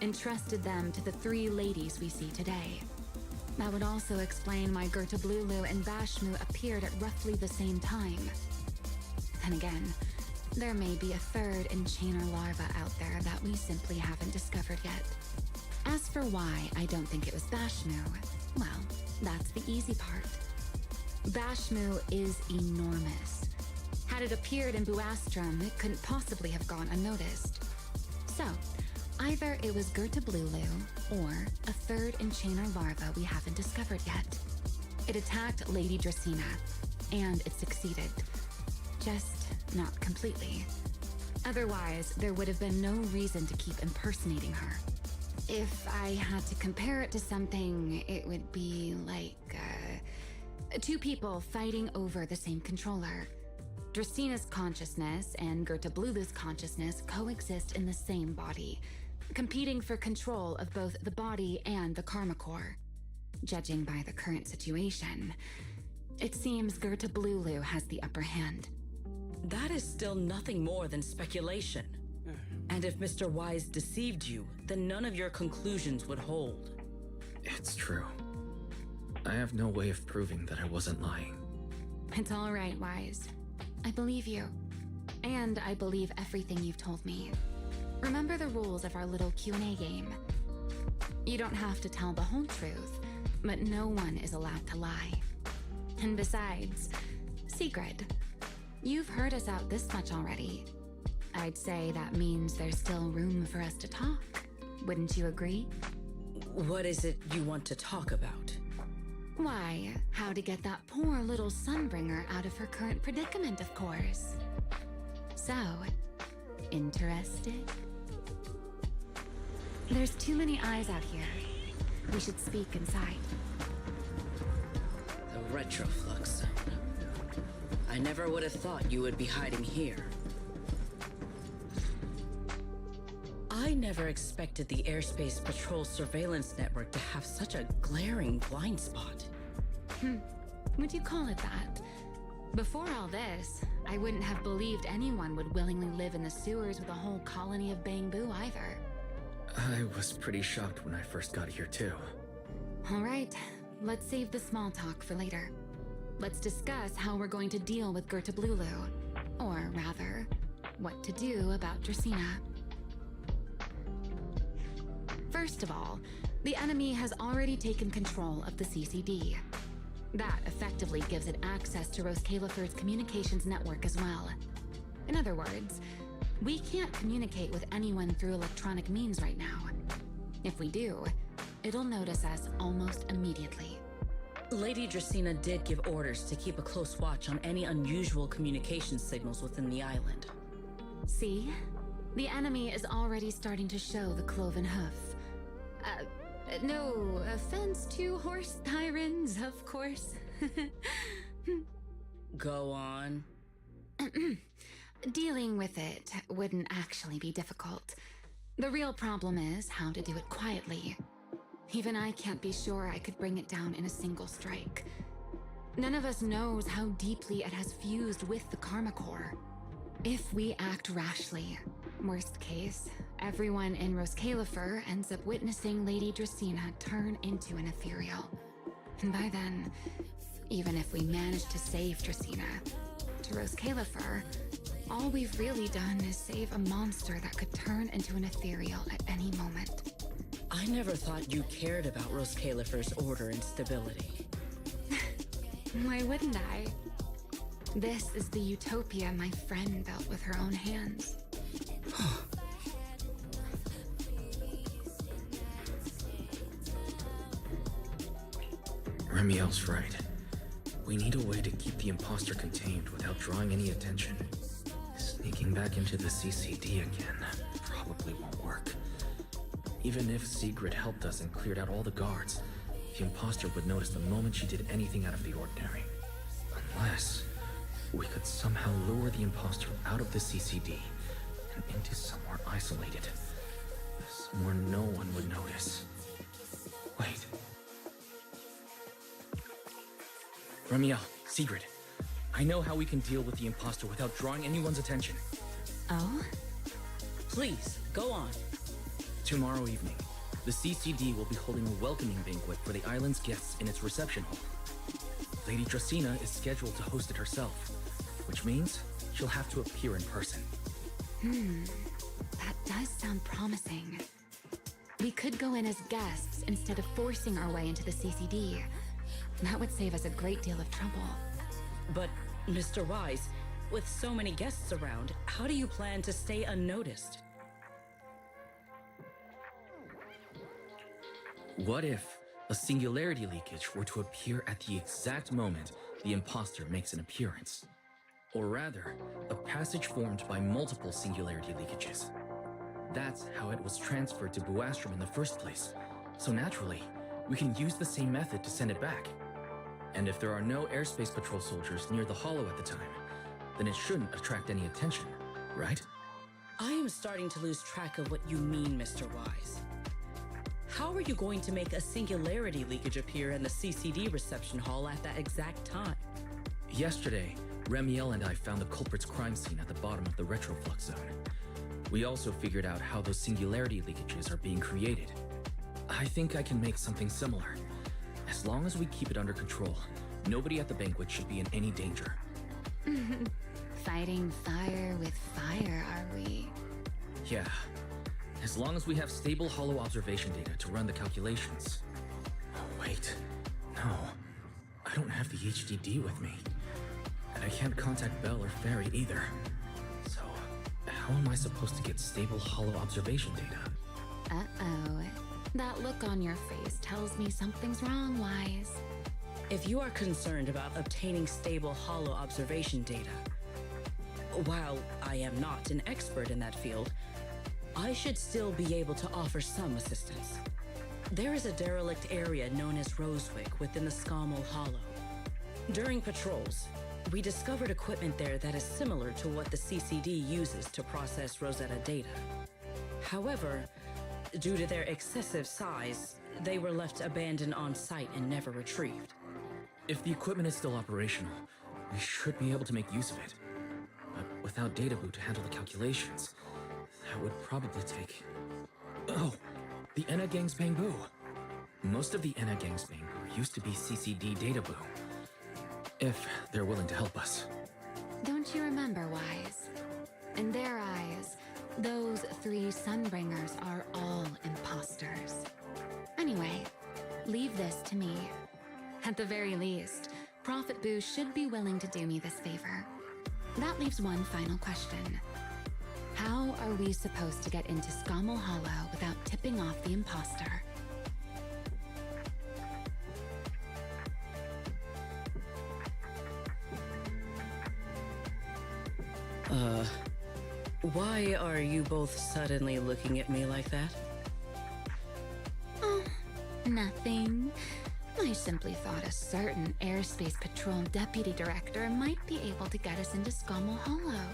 entrusted them to the 3 ladies we see today. That would also explain why Gerta Blulu and Bashmu appeared at roughly the same time. Then again, there may be a 3rd enchainer larva out there that we simply haven't discovered yet. As for why I don't think it was Bashmu, well, that's the easy part. Bashmu is enormous. Had it appeared in Buastrum, it couldn't possibly have gone unnoticed. So, either it was Gerta Blulu, or a 3rd enchainer larva we haven't discovered yet. It attacked Lady Dracina, and it succeeded. Just not completely. Otherwise, there would have been no reason to keep impersonating her. If I had to compare it to something, it would be like, 2 people fighting over the same controller. Dracina's consciousness and Gerta Blulu's consciousness coexist in the same body, competing for control of both the body and the karma core. Judging by the current situation, it seems Gerta Blulu has the upper hand.
That is still nothing more than speculation. And if Mr. Wise deceived you, then none of your conclusions would hold.
It's true. I have no way of proving that I wasn't lying.
It's all right, Wise. I believe you. And I believe everything you've told me. Remember the rules of our little Q&A game. You don't have to tell the whole truth, but no one is allowed to lie. And besides, Sigrid, you've heard us out this much already. I'd say that means there's still room for us to talk. Wouldn't you agree?
What is it you want to talk about?
Why, how to get that poor little Sunbringer out of her current predicament, of course. So, interested? There's too many eyes out here. We should speak inside.
The retroflux zone. I never would have thought you would be hiding here. I never expected the Airspace Patrol surveillance network to have such a glaring blind spot.
Would you call it that? Before all this, I wouldn't have believed anyone would willingly live in the sewers with a whole colony of Bangbu either.
I was pretty shocked when I first got here too.
All right, let's save the small talk for later. Let's discuss how we're going to deal with Gerta Blulu. Or rather, what to do about Dracaena. First of all, the enemy has already taken control of the CCD. That effectively gives it access to Rose Califer's communications network as well. In other words, we can't communicate with anyone through electronic means right now. If we do, it'll notice us almost immediately.
Lady Dracaena did give orders to keep a close watch on any unusual communication signals within the island.
See? The enemy is already starting to show the cloven hoof. No offense to horse sirens, of course.
Go on.
Dealing with it wouldn't actually be difficult. The real problem is how to do it quietly. Even I can't be sure I could bring it down in a single strike. None of us knows how deeply it has fused with the Karma Core. If we act rashly, worst case, everyone in Rose Califer ends up witnessing Lady Dracaena turn into an ethereal. And by then, even if we manage to save Dracaena, to Rose Califer, all we've really done is save a monster that could turn into an ethereal at any moment.
I never thought you cared about Rose Califer's order and stability.
Why wouldn't I? This is the utopia my friend built with her own hands.
Remiel's right. We need a way to keep the imposter contained without drawing any attention. Sneaking back into the CCD again probably won't work. Even if Sigrid helped us and cleared out all the guards, the imposter would notice the moment she did anything out of the ordinary. Unless we could somehow lure the imposter out of the CCD and into somewhere isolated. Somewhere no one would notice. Wait. Remiel, Sigrid, I know how we can deal with the imposter without drawing anyone's attention.
Oh?
Please, go on.
Tomorrow evening, the CCD will be holding a welcoming banquet for the island's guests in its reception hall. Lady Dracaena is scheduled to host it herself, which means she'll have to appear in person.
That does sound promising. We could go in as guests instead of forcing our way into the CCD. That would save us a great deal of trouble.
But, Mr. Wise, with so many guests around, how do you plan to stay unnoticed?
What if a singularity leakage were to appear at the exact moment the imposter makes an appearance? Or rather, a passage formed by multiple singularity leakages. That's how it was transferred to Buastrom in the first place. So naturally, we can use the same method to send it back. And if there are no airspace patrol soldiers near the hollow at the time, then it shouldn't attract any attention, right?
I am starting to lose track of what you mean, Mr. Wise. How are you going to make a singularity leakage appear in the CCD reception hall at that exact time?
Yesterday, Remiel and I found the culprit's crime scene at the bottom of the retroflux zone. We also figured out how those singularity leakages are being created. I think I can make something similar. As long as we keep it under control, nobody at the banquet should be in any danger.
Fighting fire with fire, are we?
Yeah. As long as we have stable hollow observation data to run the calculations. Oh, wait. No. I don't have the HDD with me. And I can't contact Belle or Fairy either. So, how am I supposed to get stable hollow observation data?
Uh-oh. That look on your face tells me something's wrong, Wise.
If you are concerned about obtaining stable hollow observation data, while I am not an expert in that field, I should still be able to offer some assistance. There is a derelict area known as Rosewick within the Scammell Hollow. During patrols, we discovered equipment there that is similar to what the CCD uses to process Rosetta data. However, due to their excessive size, they were left abandoned on site and never retrieved.
If the equipment is still operational, we should be able to make use of it. But without data boot to handle the calculations, that would probably take... Oh, the Enna Gang's Bangbu. Most of the Enna Gang's Bangbu used to be CCD data boot. If they're willing to help us.
Don't you remember, Wise? In their eyes, those 3 Sunbringers are all imposters. Anyway, leave this to me. At the very least, Prophet Boo should be willing to do me this favor. That leaves one final question. How are we supposed to get into Scommel Hollow without tipping off the imposter?
Why are you both suddenly looking at me like that?
Oh, nothing. I simply thought a certain Airspace Patrol Deputy Director might be able to get us into Scommel Hollow.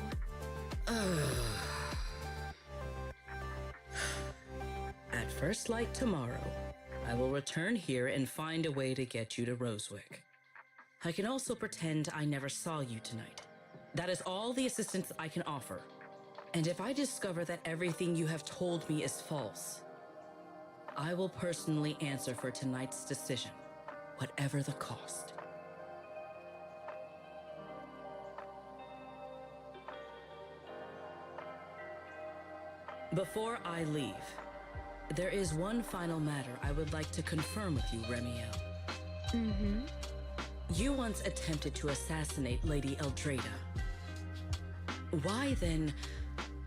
At first light tomorrow, I will return here and find a way to get you to Rosewick. I can also pretend I never saw you tonight. That is all the assistance I can offer. And if I discover that everything you have told me is false, I will personally answer for tonight's decision, whatever the cost. Before I leave, there is one final matter I would like to confirm with you, Remiel.
Mm-hmm.
You once attempted to assassinate Lady Eldrada. Why then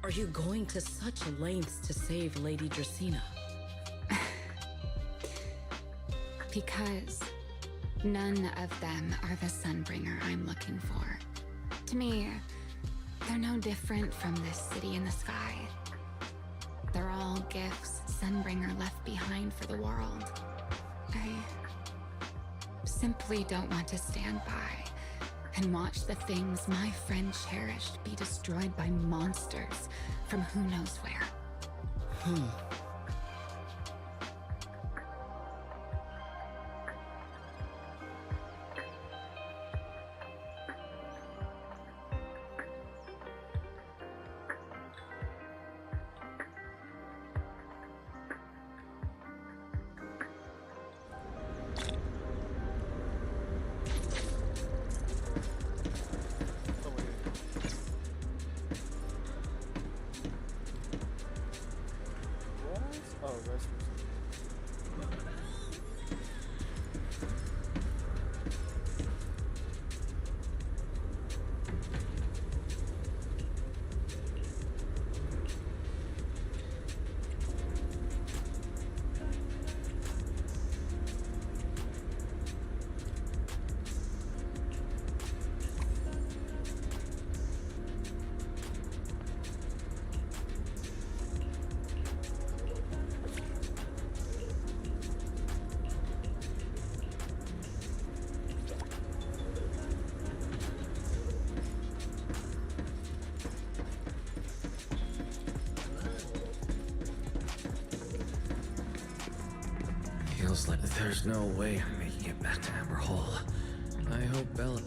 are you going to such lengths to save Lady Dracena?
Because none of them are the Sunbringer I'm looking for. To me, they're no different from this city in the sky. They're all gifts Sunbringer left behind for the world. I simply don't want to stand by and watch the things my friend cherished be destroyed by monsters from who knows where.
Oh, rescue.
Feels like there's no way I'm making it back to Amber Hall. I hope Bella...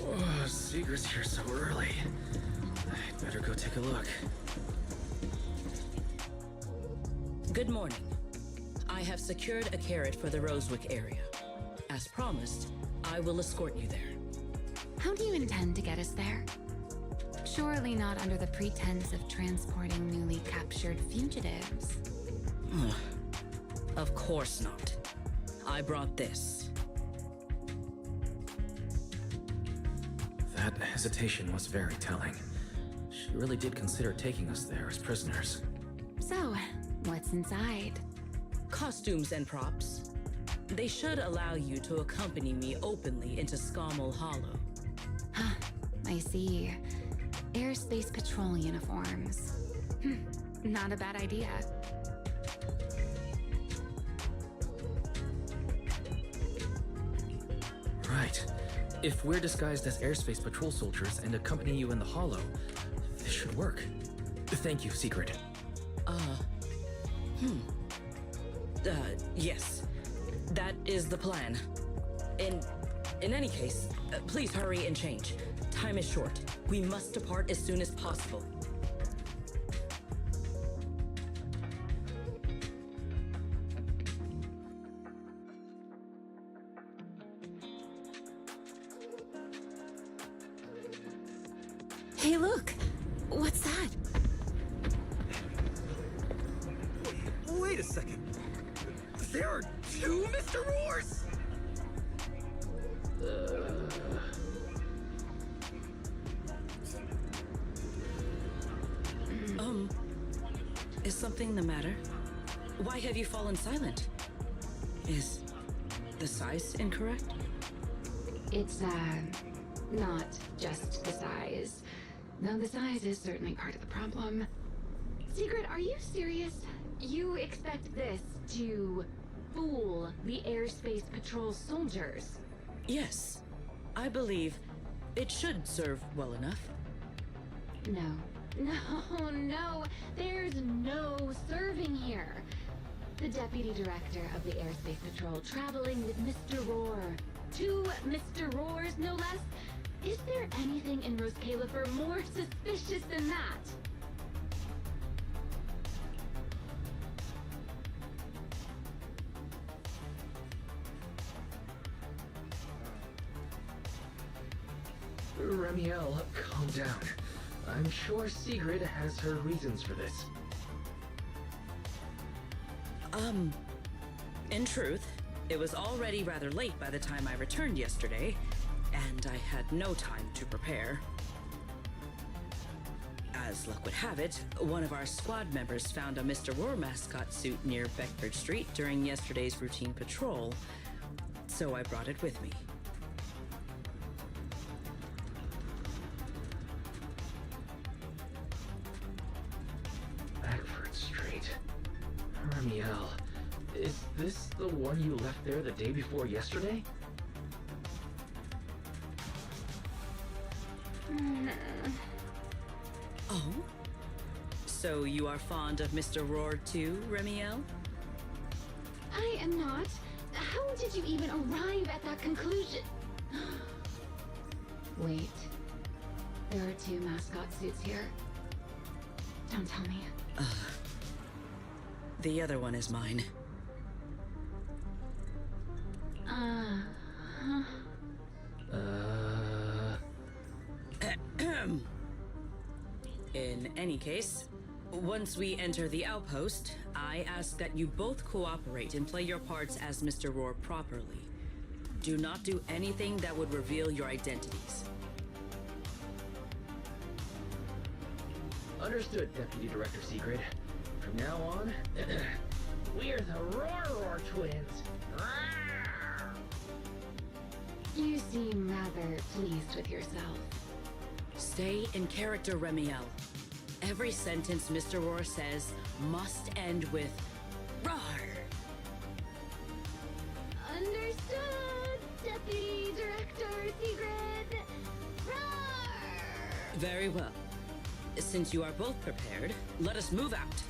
Oh, Secret's here so early. I'd better go take a look.
Good morning. I have secured a carrot for the Rosewick area. As promised, I will escort you there.
How do you intend to get us there? Surely not under the pretense of transporting newly captured fugitives.
Of course not. I brought this.
That hesitation was very telling. She really did consider taking us there as prisoners.
So, what's inside?
Costumes and props. They should allow you to accompany me openly into Scommel Hollow.
I see. Airspace Patrol uniforms. Not a bad idea.
Right. If we're disguised as Airspace Patrol soldiers and accompany you in the Hollow, this should work. Thank you, Secret.
Yes. That is the plan. In any case, please hurry and change. Time is short. We must depart as soon as possible. Hey, look! What's that?
Wait a second. There are two Mr. Roars?
Is something the matter? Why have you fallen silent? Is the size incorrect?
It's, not just the size. Though the size is certainly part of the problem. Secret, are you serious? You expect this to fool the airspace patrol soldiers?
Yes. I believe it should serve well enough.
No. No. There's no serving here. The deputy director of the airspace patrol traveling with Mr. Roar. Two Mr. Roars, no less. Is there anything in Rose Califer more suspicious than that?
Remiel, calm down. I'm sure Sigrid has her reasons for this.
In truth, it was already rather late by the time I returned yesterday, and I had no time to prepare. As luck would have it, one of our squad members found a Mr. Roar mascot suit near Beckford Street during yesterday's routine patrol, so I brought it with me.
Beckford Street. Remiel, is this the one you left there the day before yesterday?
Oh? So you are fond of Mr. Roar too, Remiel?
I am not. How did you even arrive at that conclusion? Wait. There are two mascot suits here. Don't tell me.
The other one is mine. In any case, once we enter the outpost, I ask that you both cooperate and play your parts as Mr. Roar properly. Do not do anything that would reveal your identities.
Understood, Deputy Director Sigrid. From now on, we're the Roar twins.
You seem rather pleased with yourself.
Stay in character, Remiel. Every sentence Mr. Roar says must end with "Rawr."
Understood, Deputy Director Sigrid. Roar!
Very well. Since you are both prepared, let us move out.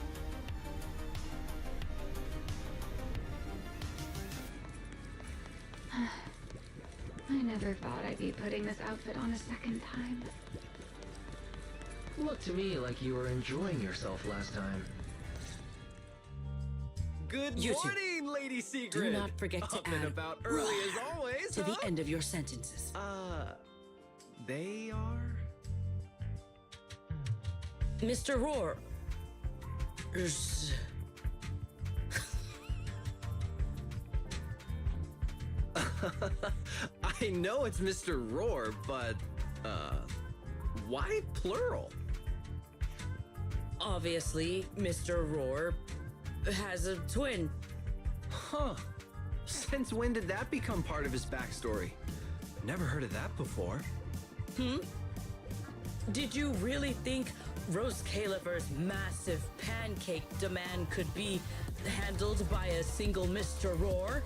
I never thought I'd be putting this outfit on a second time.
Looked to me like you were enjoying yourself last time.
Good
You two.
morning, Lady Secret.
Do not forget to
Up and
add
about early as
"Rawr"
always,
to the
huh?
end of your sentences.
They are?
Mr. Roar.
I know it's Mr. Roar, but, why plural?
Obviously, Mr. Roar has a twin.
Huh. Since when did that become part of his backstory? Never heard of that before.
Did you really think Rose Califer's massive pancake demand could be handled by a single Mr. Roar?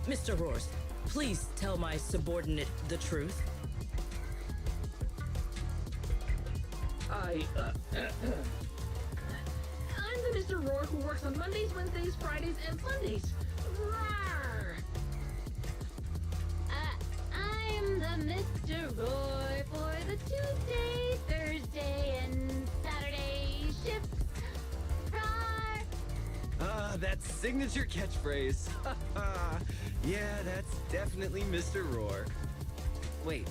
Mr. Roars, please tell my subordinate the truth.
I'm the Mr. Roar who works on Mondays, Wednesdays, Fridays, and Sundays. Rawr!
I'm the Mr. Roar for the Tuesday, Thursday, and Saturday shifts. Rawr!
That signature catchphrase. Yeah, that's definitely Mr. Roar. Wait,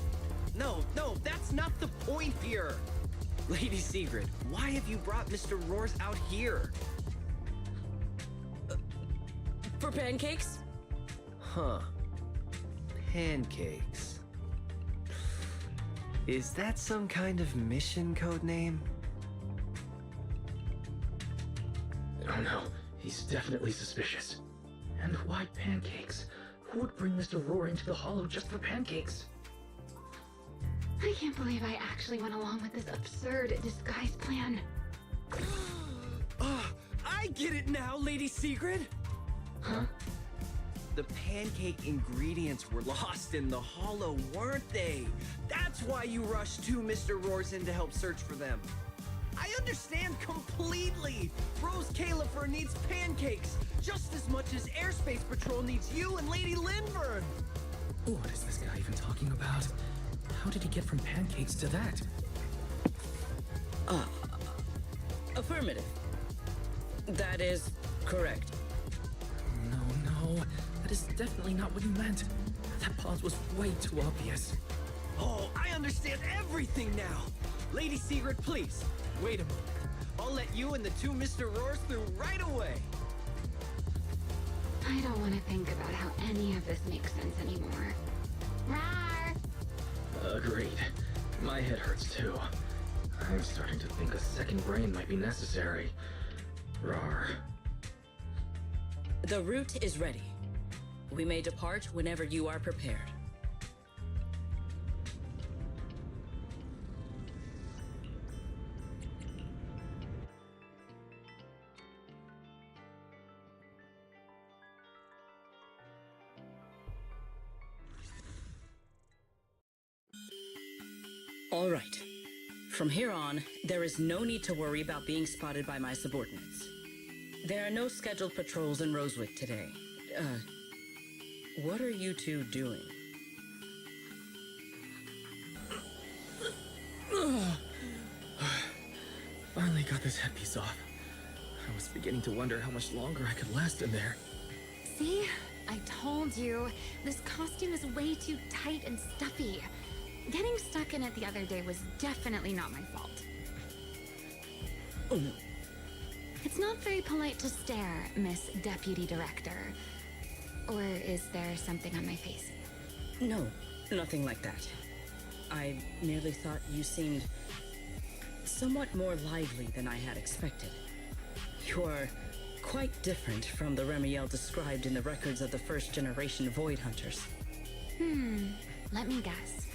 no, that's not the point here. Lady Sigrid, why have you brought Mr. Roars out here?
For pancakes?
Huh. Pancakes. Is that some kind of mission code name?
Oh no, he's definitely suspicious. And why pancakes? Who would bring Mr. Roar into the Hollow just for pancakes?
I can't believe I actually went along with this absurd disguise plan.
I get it now, Lady Sigrid!
Huh?
The pancake ingredients were lost in the Hollow, weren't they? That's why you rushed two Mr. Roars in to help search for them. I understand completely! Rose Califer needs pancakes just as much as Airspace Patrol needs you and Lady Linburn!
What is this guy even talking about? How did he get from pancakes to that?
Affirmative. That is correct.
No, that is definitely not what you meant. That pause was way too obvious.
Oh, I understand everything now! Lady Sigrid, please, wait a moment. I'll let you and the two Mr. Roars through right away.
I don't want to think about how any of this makes sense anymore. Rawr!
Agreed. My head hurts too. I'm starting to think a second brain might be necessary. Rawr.
The route is ready. We may depart whenever you are prepared. All right. From here on, there is no need to worry about being spotted by my subordinates. There are no scheduled patrols in Rosewick today. What are you two doing?
Finally got this headpiece off. I was beginning to wonder how much longer I could last in there.
See? I told you. This costume is way too tight and stuffy. Getting stuck in it the other day was definitely not my fault. It's not very polite to stare, Miss Deputy Director. Or is there something on my face?
No, nothing like that. I merely thought you seemed somewhat more lively than I had expected. You are quite different from the Remiel described in the records of the first-generation Void Hunters.
Let me guess.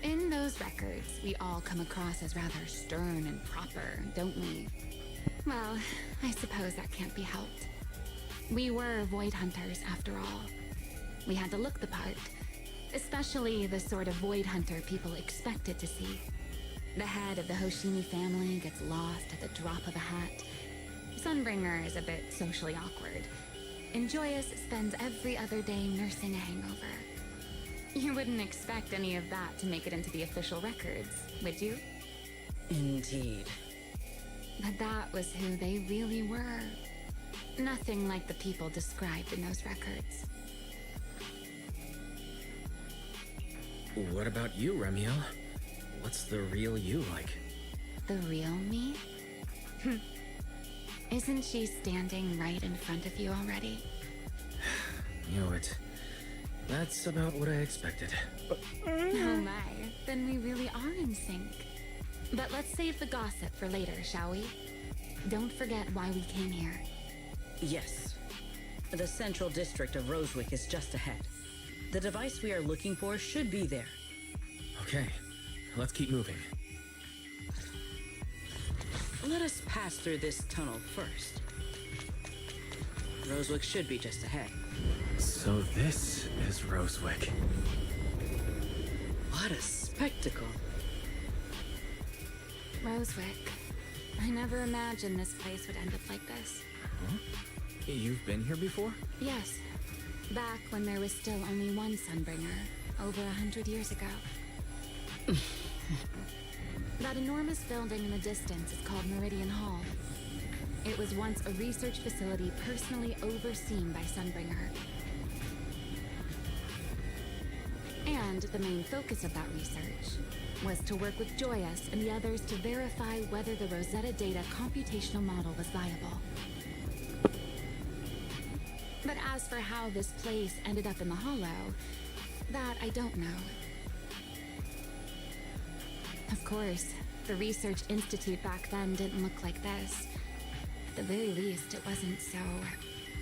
In those records, we all come across as rather stern and proper, don't we? Well, I suppose that can't be helped. We were Void Hunters, after all. We had to look the part, especially the sort of Void Hunter people expected to see. The head of the Hoshimi family gets lost at the drop of a hat. Sunbringer is a bit socially awkward. And Joyous spends every other day nursing a hangover. You wouldn't expect any of that to make it into the official records, would you?
Indeed.
But that was who they really were. Nothing like the people described in those records.
What about you, Remiel? What's the real you like?
The real me? Isn't she standing right in front of you already?
Knew it. That's about what I expected.
Oh my, then we really are in sync. But let's save the gossip for later, shall we? Don't forget why we came here.
Yes. The central district of Rosewick is just ahead. The device we are looking for should be there.
Okay, let's keep moving.
Let us pass through this tunnel first. Rosewick should be just ahead.
So this is Rosewick.
What a spectacle.
Rosewick. I never imagined this place would end up like this.
Huh? You've been here before?
Yes. Back when there was still only one Sunbringer, over 100 years ago. That enormous building in the distance is called Meridian Hall. It was once a research facility personally overseen by Sunbringer. And the main focus of that research was to work with Joyous and the others to verify whether the Rosetta Data computational model was viable. But as for how this place ended up in the Hollow, that I don't know. Of course, the Research Institute back then didn't look like this. At the very least, it wasn't so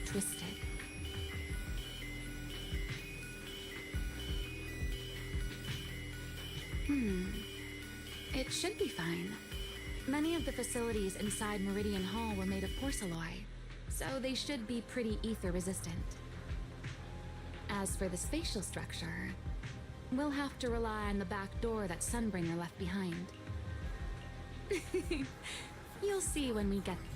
twisted. It should be fine. Many of the facilities inside Meridian Hall were made of porcelain, so they should be pretty ether resistant. As for the spatial structure, we'll have to rely on the back door that Sunbringer left behind. You'll see when we get there.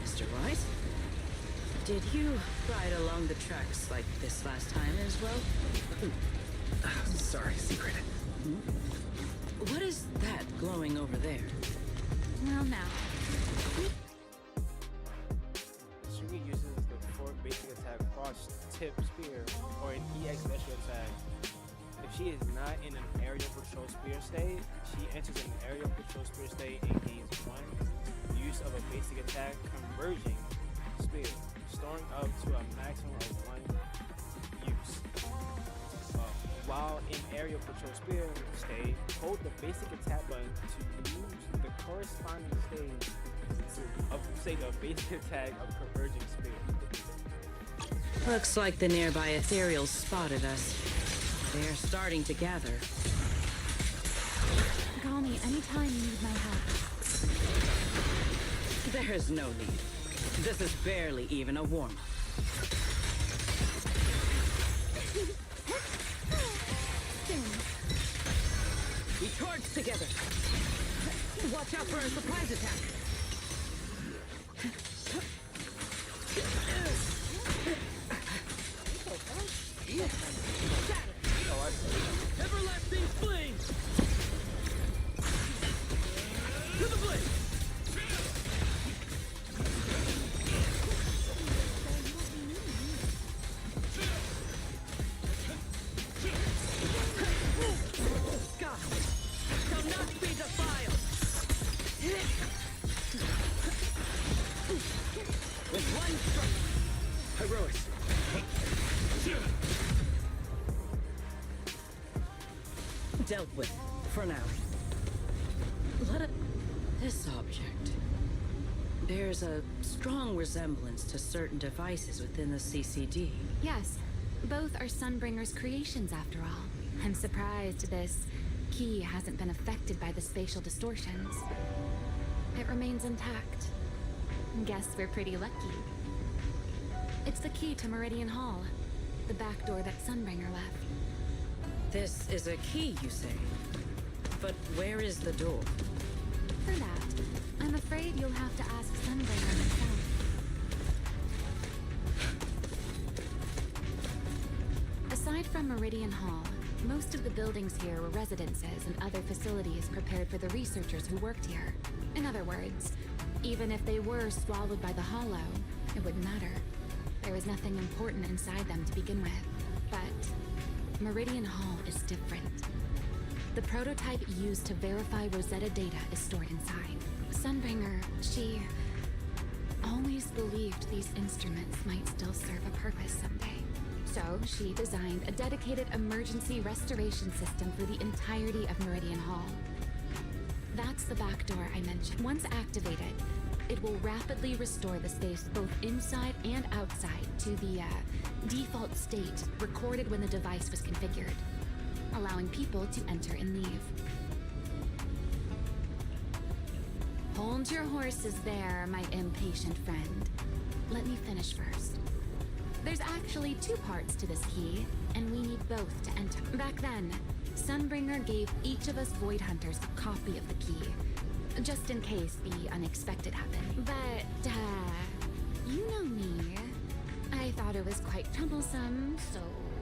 Mr. Rice? Did you ride along the tracks like this last time as well?
Sorry, secret.
What is that glowing over there?
Well, now.
Shugi uses the 4 basic attack cross tip spear or an EX special attack. If she is not in an aerial patrol spear state, she enters an aerial patrol spear state and gains 1 use of a basic attack converging spear, storing up to a maximum of 1 use. While in aerial patrol spear state, hold the basic attack button to use the corresponding stage of, say, the basic attack of converging spear.
Looks like the nearby ethereals spotted us. They're starting to gather.
Call me anytime you need my help.
There's no need. This is barely even a warm-up. We charge together. Watch out for a surprise attack. Everlasting flame! To the blade! With one stroke. Heroics. Dealt with, for now. This object bears a strong resemblance to certain devices within the CCD.
Yes, both are Sunbringer's creations after all. I'm surprised this key hasn't been affected by the spatial distortions. It remains intact. Guess we're pretty lucky. It's the key to Meridian Hall, the back door that Sunbringer left.
This is a key, you say? But where is the door?
For that, I'm afraid you'll have to ask Sunbringer himself. Aside from Meridian Hall, most of the buildings here were residences and other facilities prepared for the researchers who worked here. In other words, even if they were swallowed by the Hollow, it wouldn't matter. There was nothing important inside them to begin with. But Meridian Hall is different. The prototype used to verify Rosetta data is stored inside. Sunbringer, she always believed these instruments might still serve a purpose someday. So she designed a dedicated emergency restoration system for the entirety of Meridian Hall. That's the back door I mentioned. Once activated, it will rapidly restore the space both inside and outside to the default state recorded when the device was configured, allowing people to enter and leave. Hold your horses there, my impatient friend. Let me finish first. There's actually 2 parts to this key, and we need both to enter. Back then, Sunbringer gave each of us Void Hunters a copy of the key, just in case the unexpected happened. But, you know me. I thought it was quite troublesome, so,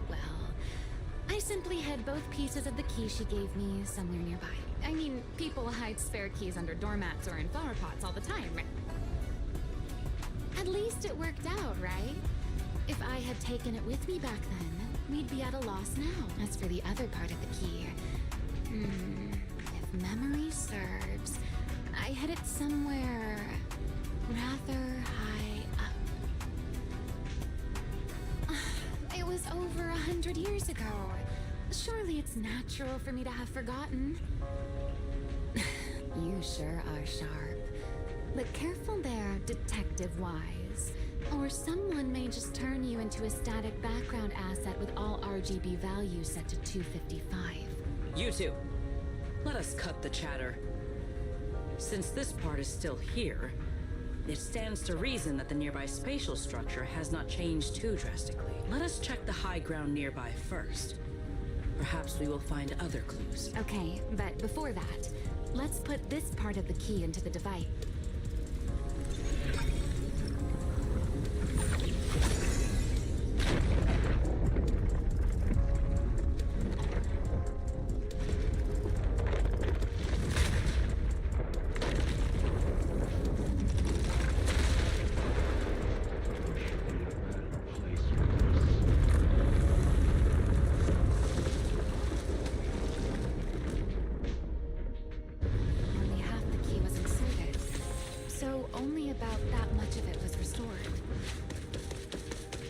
well, I simply hid both pieces of the key she gave me somewhere nearby. I mean, people hide spare keys under doormats or in flower pots all the time, right? At least it worked out, right? If I had taken it with me back then, we'd be at a loss now. As for the other part of the key, if memory serves, I hid it somewhere rather high up. It was over 100 years ago. Surely it's natural for me to have forgotten. You sure are sharp. But careful there, Detective Wise. Or someone may just turn you into a static background asset with all RGB values set to 255.
You two, let us cut the chatter. Since this part is still here, it stands to reason that the nearby spatial structure has not changed too drastically. Let us check the high ground nearby first. Perhaps we will find other clues.
Okay, but before that, let's put this part of the key into the device.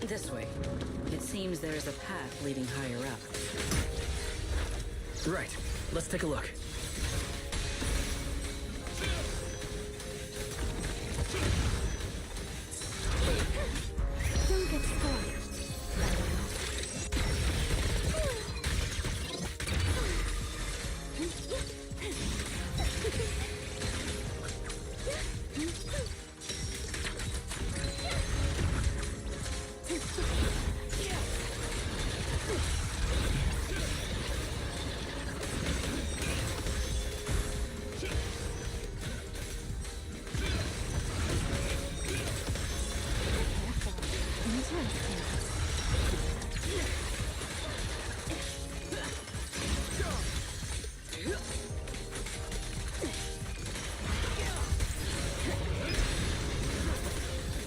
This way. It seems there is a path leading higher up.
Right. Let's take a look.
Don't get scared.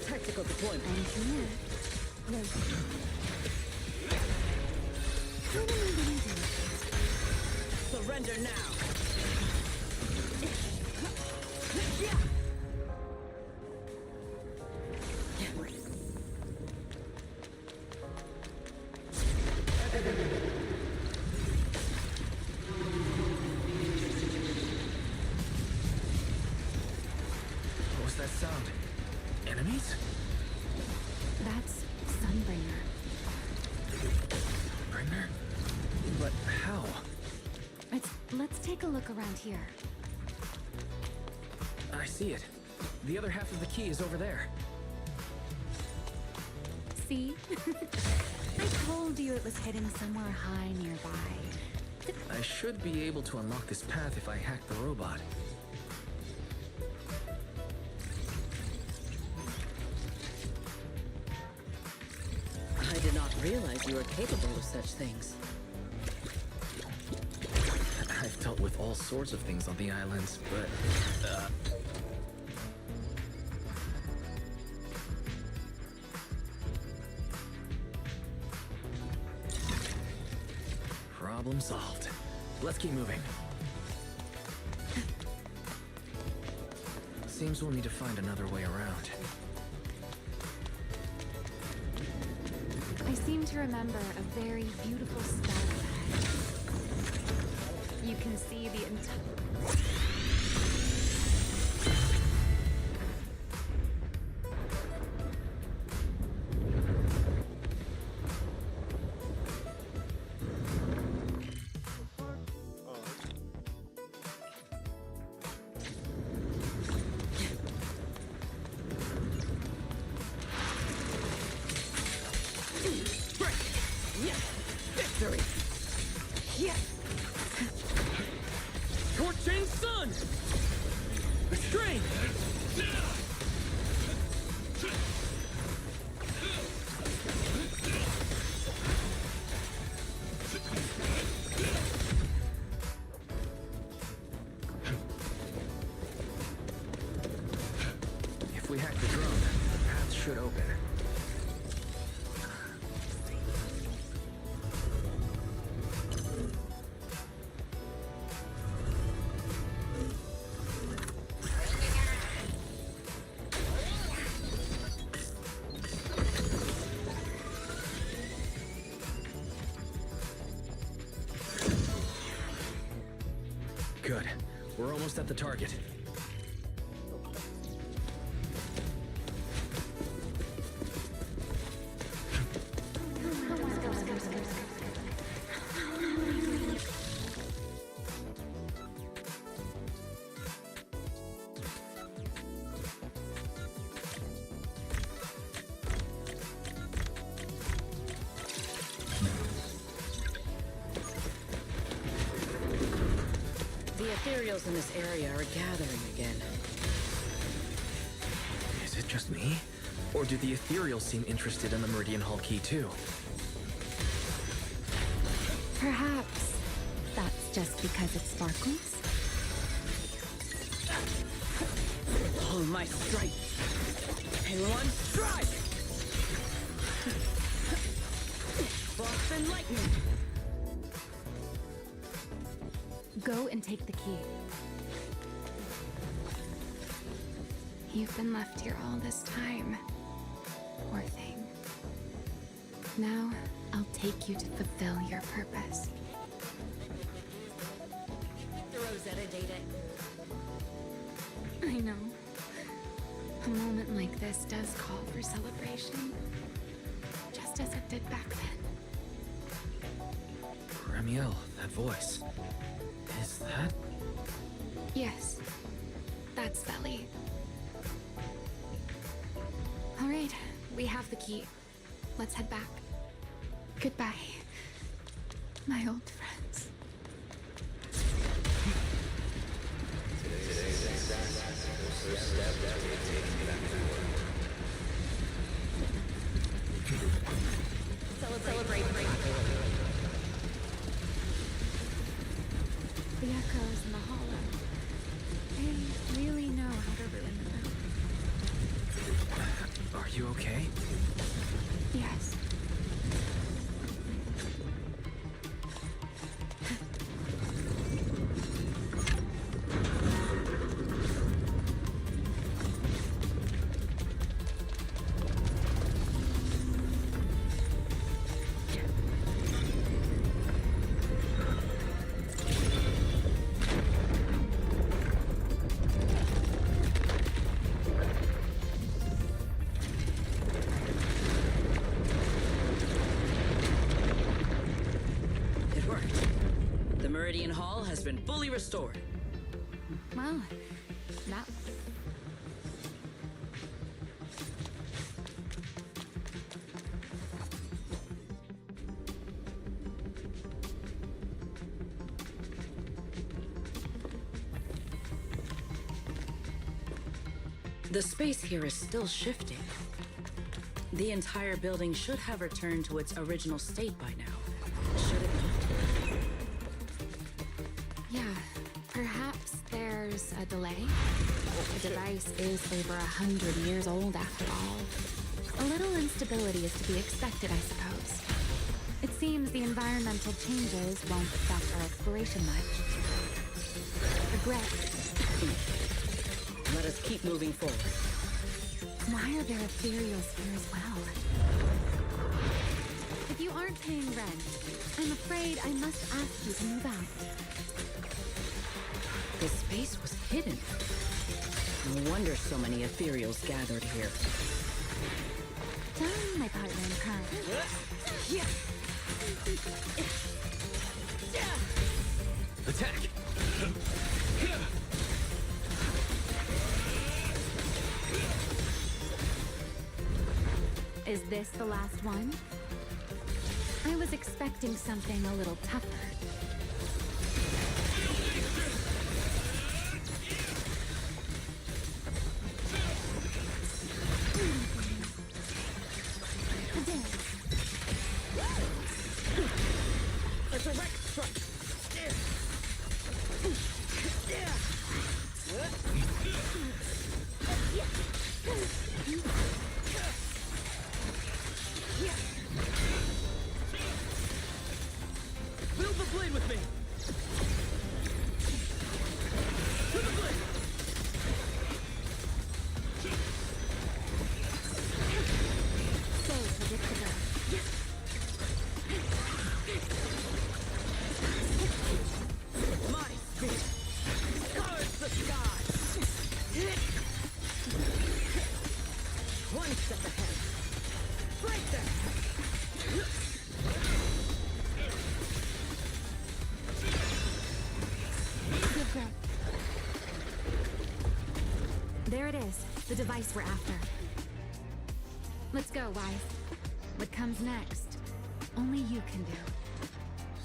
Tactical deployment. Surrender now.
What was that sound? Enemies?
That's Sunbringer.
Bringer? But how?
Let's take a look around here.
I see it. The other half of the key is over there.
See? I told you it was hidden somewhere high nearby.
I should be able to unlock this path if I hack the robot.
I did not realize you were capable of such things.
I've dealt with all sorts of things on the islands, but... Problem solved. Let's keep moving. Seems we'll need to find another way around.
I seem to remember a very beautiful sky ahead. You can see the entire...
Victory!
Torching sun! Restrain! almost at the target.
The ethereals in this area are gathering again.
Is it just me? Or do the ethereals seem interested in the Meridian Hall key too?
Perhaps that's just because it sparkles?
All my strength in one strike! Frost and lightning!
Go and take the key. You've been left here all this time. Poor thing. Now, I'll take you to fulfill your purpose.
The Rosetta date it.
I know. A moment like this does call for celebration. Just as it did back then.
Ramiel, that voice. Is that...
Yes. That's Belly. All right, we have the key. Let's head back. Goodbye, my old friends.
Celebrate.
The echoes in the hollow. They really know how to ruin the moon.
Are you okay?
Yes.
The Meridian Hall has been fully restored.
Well, that...
The space here is still shifting. The entire building should have returned to its original state by now, should it not?
Yeah, perhaps there's a delay. The device is over 100 years old after all. A little instability is to be expected, I suppose. It seems the environmental changes won't affect our exploration much. Regret.
Let us keep moving forward.
Why are there ethereals here as well? If you aren't paying rent, I'm afraid I must ask you to move out.
This space was hidden. No wonder so many ethereals gathered here.
Tell me, my partner in crime.
Attack!
Is this the last one? I was expecting something a little tougher.
A direct strike. Build the blade with me. To the blade.
So predictable. is, the device we're after. Let's go, Wise. What comes next? Only you can do.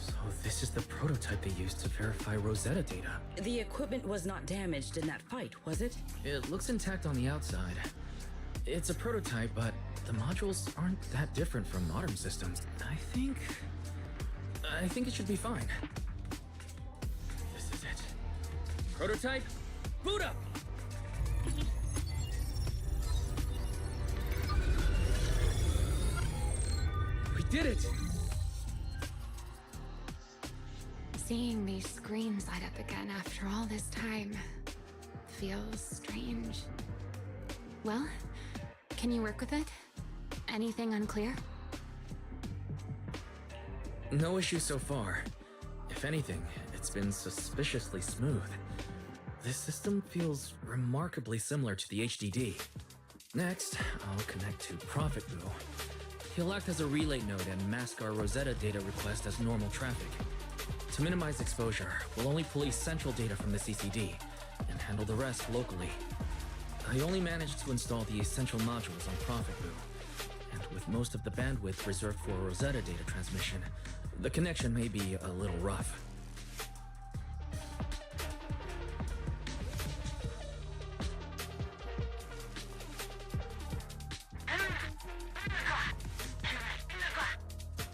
So this is the prototype they used to verify Rosetta data.
The equipment was not damaged in that fight, was it?
It looks intact on the outside. It's a prototype, but the modules aren't that different from modern systems. I think it should be fine. This is it. Prototype, boot up! We did it!
Seeing these screens light up again after all this time feels strange. Well, can you work with it? Anything unclear?
No issue so far. If anything, it's been suspiciously smooth. This system feels remarkably similar to the HDD. Next, I'll connect to Prophet Boo. He'll act as a relay node and mask our Rosetta data request as normal traffic. To minimize exposure, we'll only police central data from the CCD and handle the rest locally. I only managed to install the essential modules on Prophet Boo, and with most of the bandwidth reserved for Rosetta data transmission, the connection may be a little rough.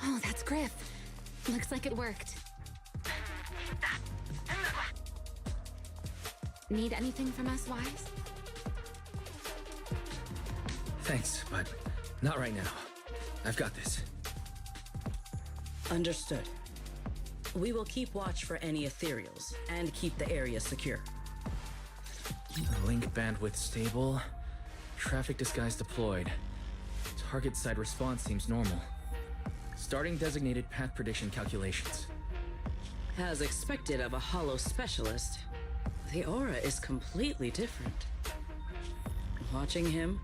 Oh, that's Griff. Looks like it worked. Need anything from us, Wise?
Thanks, but not right now. I've got this.
Understood. We will keep watch for any ethereals and keep the area secure.
Link bandwidth stable. Traffic disguise deployed. Target side response seems normal. Starting designated path prediction calculations.
As expected of a holo specialist, the aura is completely different. Watching him,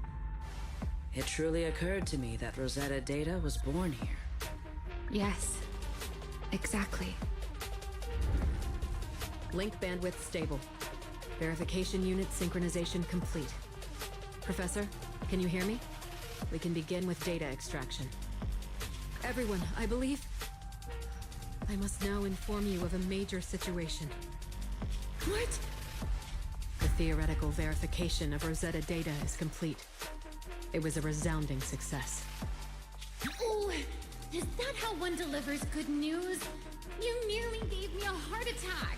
it truly occurred to me that Rosetta data was born here.
Yes, exactly.
Link bandwidth stable. Verification unit synchronization complete. Professor, can you hear me? We can begin with data extraction. Everyone, I believe... I must now inform you of a major situation.
What?
The theoretical verification of Rosetta data is complete. It was a resounding success.
Oh, is that how one delivers good news? You nearly gave me a heart attack.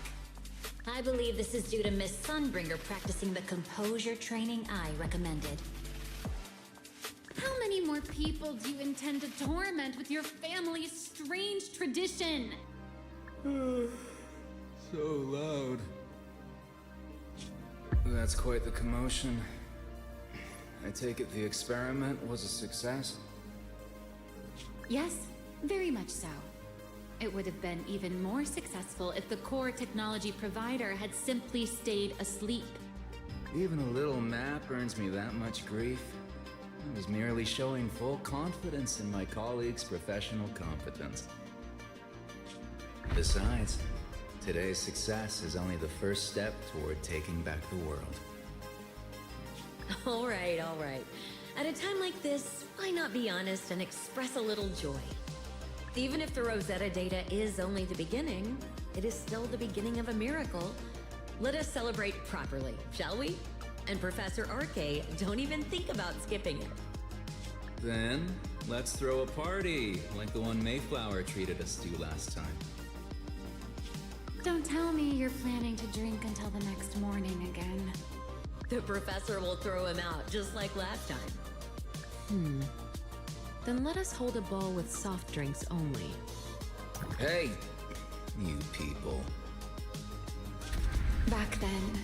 I believe this is due to Miss Sunbringer practicing the composure training I recommended.
How many more people do you intend to torment with your family's strange tradition?
So loud. That's quite the commotion. I take it the experiment was a success?
Yes, very much so. It would have been even more successful if the core technology provider had simply stayed asleep.
Even a little map earns me that much grief. I was merely showing full confidence in my colleagues' professional competence. Besides, today's success is only the first step toward taking back the world.
All right, all right. At a time like this, why not be honest and express a little joy? Even if the Rosetta data is only the beginning, it is still the beginning of a miracle. Let us celebrate properly, shall we? And Professor Arke, don't even think about skipping it.
Then, let's throw a party, like the one Mayflower treated us to last time.
Don't tell me you're planning to drink until the next morning again.
The professor will throw him out, just like last time.
Then let us hold a ball with soft drinks only.
Hey, you people.
Back then,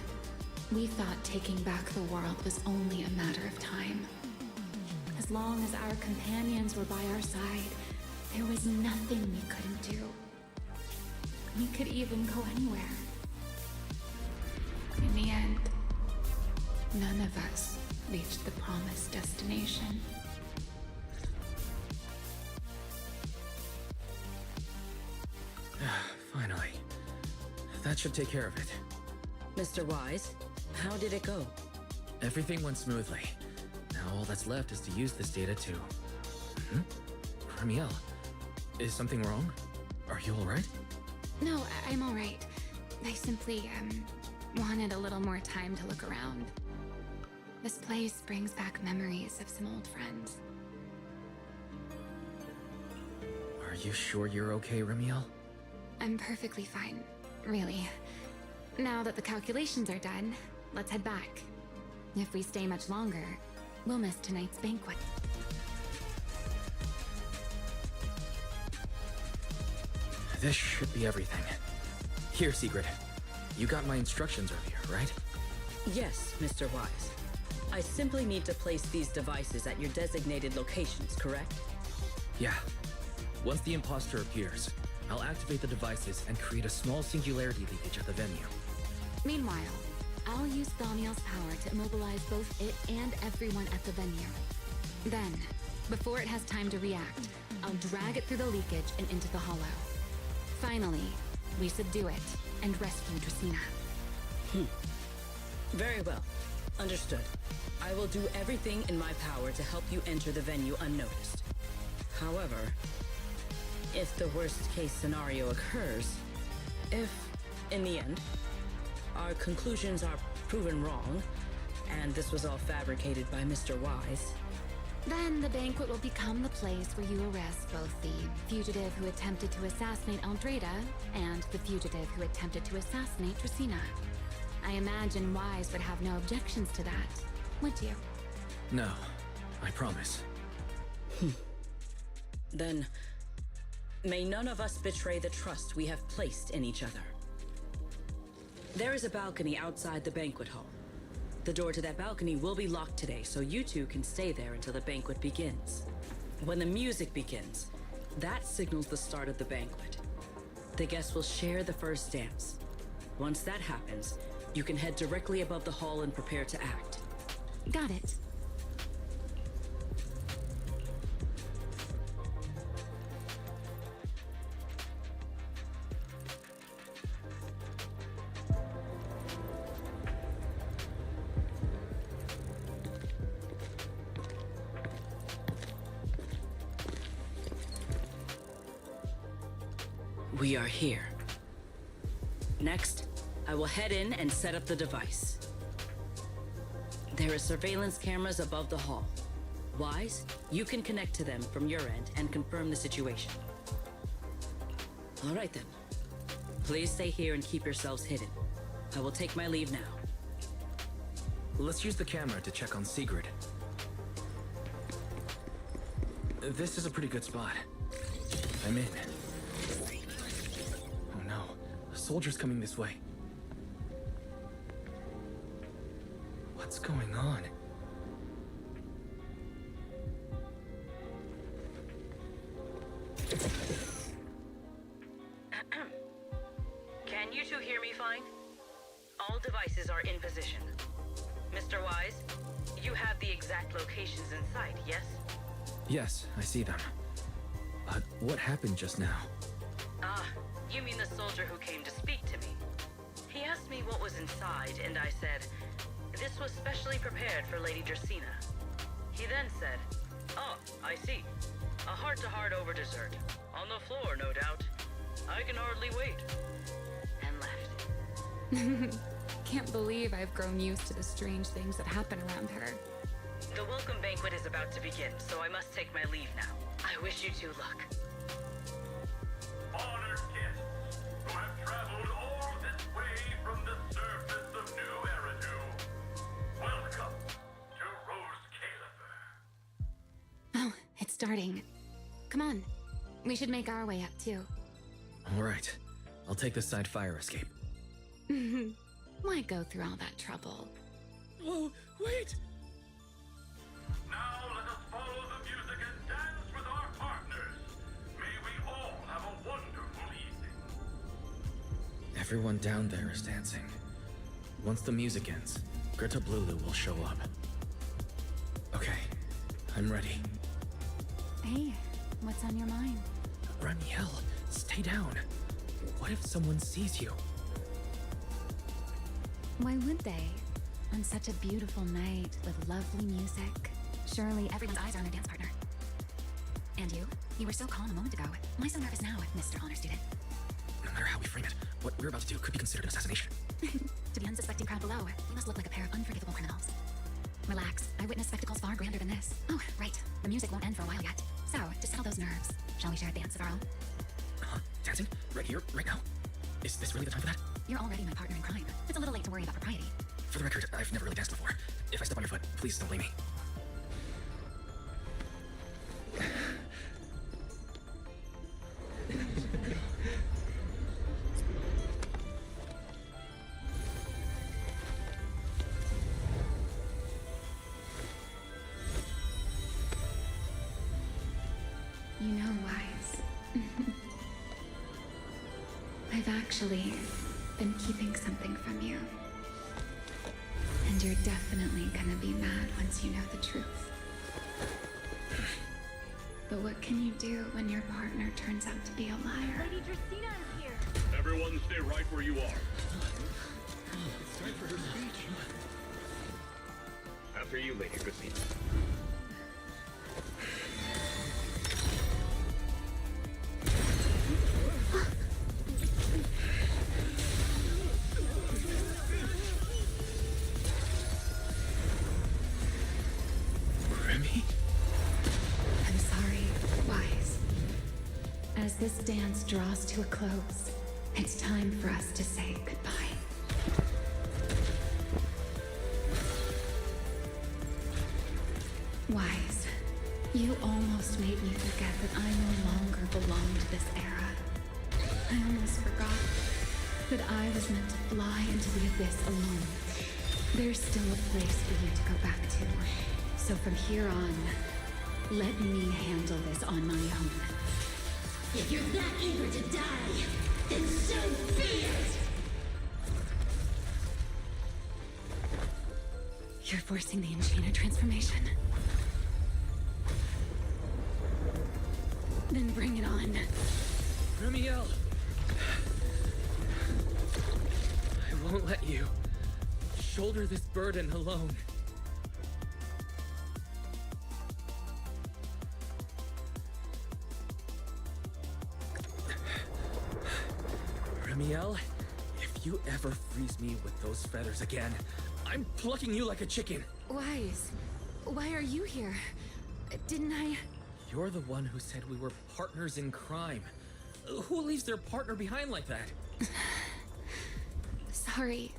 we thought taking back the world was only a matter of time. As long as our companions were by our side, there was nothing we couldn't do. We could even go anywhere. In the end, none of us reached the promised destination.
Finally. That should take care of it.
Mr. Wise, how did it go?
Everything went smoothly. Now all that's left is to use this data to... Ramiel, is something wrong? Are you alright?
No, I'm all right. I simply, wanted a little more time to look around. This place brings back memories of some old friends.
Are you sure you're okay, Ramiel?
I'm perfectly fine, really. Now that the calculations are done, let's head back. If we stay much longer, we'll miss tonight's banquet.
This should be everything. Here, Secret. You got my instructions earlier, right?
Yes, Mr. Wise. I simply need to place these devices at your designated locations, correct?
Yeah. Once the imposter appears, I'll activate the devices and create a small singularity leakage at the venue.
Meanwhile, I'll use Thaumiel's power to immobilize both it and everyone at the venue. Then, before it has time to react, I'll drag it through the leakage and into the hollow. Finally, we subdue it and rescue Dracena.
Very well. Understood. I will do everything in my power to help you enter the venue unnoticed. However, if the worst-case scenario occurs, if, in the end, our conclusions are proven wrong, and this was all fabricated by Mr. Wise,
Then the banquet will become the place where you arrest both the fugitive who attempted to assassinate Aldrada and the fugitive who attempted to assassinate Dracena. I imagine Wise would have no objections to that, would you?
No, I promise.
Then, may none of us betray the trust we have placed in each other. There is a balcony outside the banquet hall. The door to that balcony will be locked today, so you two can stay there until the banquet begins. When the music begins, that signals the start of the banquet. The guests will share the first dance. Once that happens, you can head directly above the hall and prepare to act.
Got it.
We are here. Next, I will head in and set up the device. There are surveillance cameras above the hall. Wise, you can connect to them from your end and confirm the situation. All right then. Please stay here and keep yourselves hidden. I will take my leave now.
Let's use the camera to check on Sigrid. This is a pretty good spot. I'm in. Oh no, a soldier's coming this way. What's going on?
Can you two hear me fine? All devices are in position. Mr. Wise, you have the exact locations in sight, yes?
Yes, I see them. But what happened just now?
Ah, you mean the soldier who came to speak to me. He asked me what was inside, and I said, this was specially prepared for Lady Dracena. He then said, oh, I see. A heart-to-heart over dessert. On the floor, no doubt. I can hardly wait. And left.
Can't believe I've grown used to the strange things that happen around her.
The welcome banquet is about to begin, so I must take my leave now. I wish you two luck.
Honored guests who have traveled all this way from the surface of New Eridu, welcome to Rose Caliber.
Oh, it's starting. Come on. We should make our way up, too.
All right, I'll take the side fire escape.
Why go through all that trouble?
Oh, wait!
Now let us follow the music and dance with our partners. May we all have a wonderful evening.
Everyone down there is dancing. Once the music ends, Greta Blulu will show up. Okay, I'm ready.
Hey, what's on your mind?
Ramiel, stay down. What if someone sees you?
Why would they? On such a beautiful night with lovely music. Surely everyone's eyes are on their dance partner. And you? You were so calm a moment ago. Why so nervous now, Mr. Honor Student?
No matter how we frame it, what we're about to do could be considered an assassination.
To the unsuspecting crowd below, we must look like a pair of unforgivable criminals. Relax. I witnessed spectacles far grander than this. Oh, right. The music won't end for a while yet. So, to settle those nerves, shall we share a dance of our own?
Dancing? Right here? Right now? Is this really the time for that?
You're already my partner in crime. It's a little late to worry about propriety.
For the record, I've never really danced before. If I step on your foot, please don't blame me.
You know, Wise. I've actually been keeping something from you. And you're definitely gonna be mad once you know the truth. But what can you do when your partner turns out to be a liar?
Lady Justina is here.
Everyone stay right where you are.
It's time for her speech.
After you, Lady Christina.
I'm sorry, Wise. As this dance draws to a close, it's time for us to say goodbye. Wise, you almost made me forget that I no longer belong to this era. I almost forgot that I was meant to fly into the abyss alone. There's still a place for you to go back to. So from here on, let me handle this on my own.
If you're that eager to die, then so be it!
You're forcing the Enchanted transformation. Then bring it on.
Remiel! I won't let you shoulder this burden alone. Remiel, if you ever freeze me with those feathers again, I'm plucking you like a chicken.
Wise, why are you here? Didn't I...
You're the one who said we were partners in crime. Who leaves their partner behind like that?
Sorry.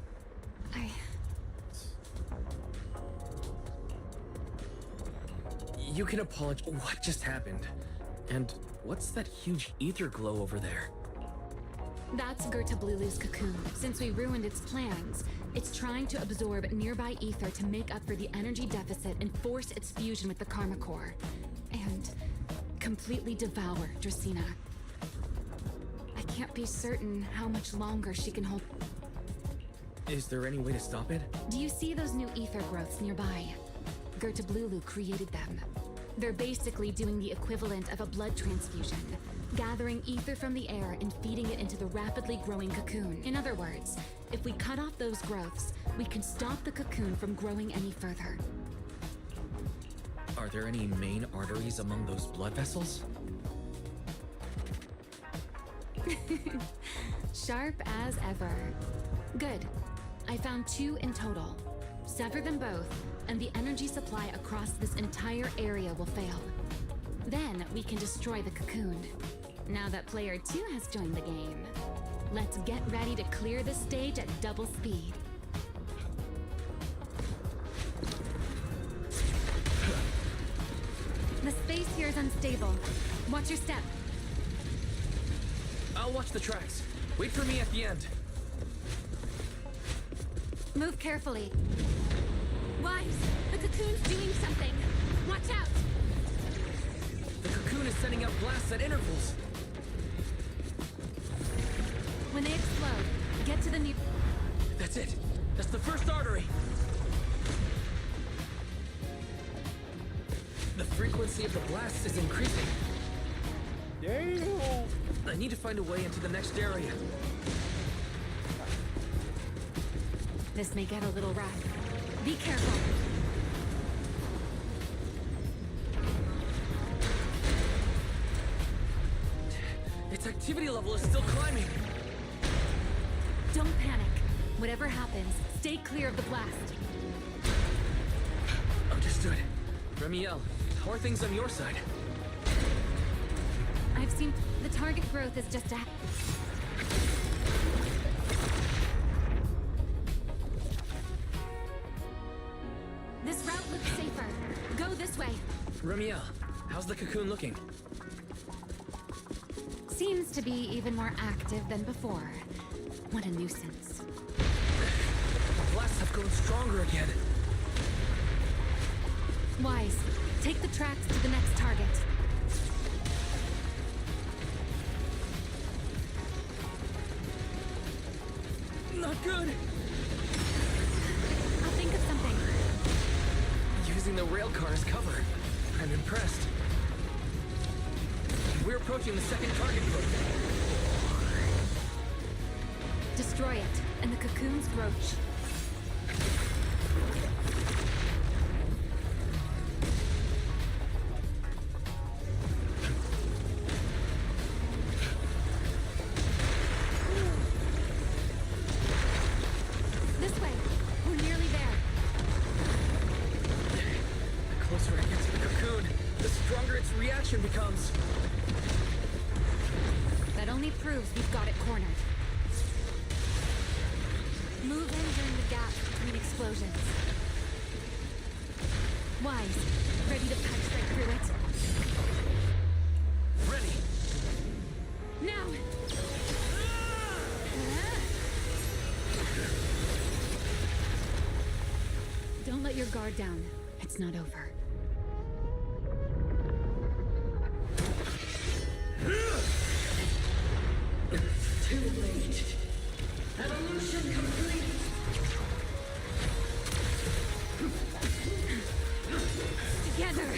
You can apologize. What just happened? And what's that huge ether glow over there?
That's Gerta Blulu's cocoon. Since we ruined its plans, it's trying to absorb nearby ether to make up for the energy deficit and force its fusion with the Karma Core. And completely devour Dracena. I can't be certain how much longer she can hold.
Is there any way to stop it?
Do you see those new ether growths nearby? Gerta Blulu created them. They're basically doing the equivalent of a blood transfusion, gathering ether from the air and feeding it into the rapidly growing cocoon. In other words, if we cut off those growths, we can stop the cocoon from growing any further.
Are there any main arteries among those blood vessels?
Sharp as ever. Good. I found 2 in total. Sever them both, and the energy supply across this entire area will fail. Then we can destroy the cocoon. Now that player 2 has joined the game, let's get ready to clear the stage at double speed. The space here is unstable. Watch your step.
I'll watch the tracks. Wait for me at the end.
Move carefully. Wise, the cocoon's doing something. Watch out!
The cocoon is sending out blasts at intervals.
When they explode, get to the new...
That's it. That's the first artery. The frequency of the blasts is increasing.
Damn!
I need to find a way into the next area.
This may get a little rough.
Be careful.
Its activity level is still climbing.
Don't panic. Whatever happens, stay clear of the blast.
Understood. Remiel, how are things on your side?
I've seen the target growth is just a... This route looks safer. Go this way.
Remiel, how's the cocoon looking?
Seems to be even more active than before. What a nuisance.
The blasts have grown stronger again.
Wise, take the tracks to the next target.
Not good!
I'll think of something.
Using the rail car as cover. I'm impressed. We're approaching the second target group.
Destroy it, and the cocoon's broach. This way. We're nearly there.
The closer I get to the cocoon, the stronger its reaction becomes.
That only proves we've got it cornered. Move in during the gap between explosions. Wise, ready to punch right through it.
Ready!
Now! Don't let your guard down. It's not over.
Too late. Evolution complete.
Together!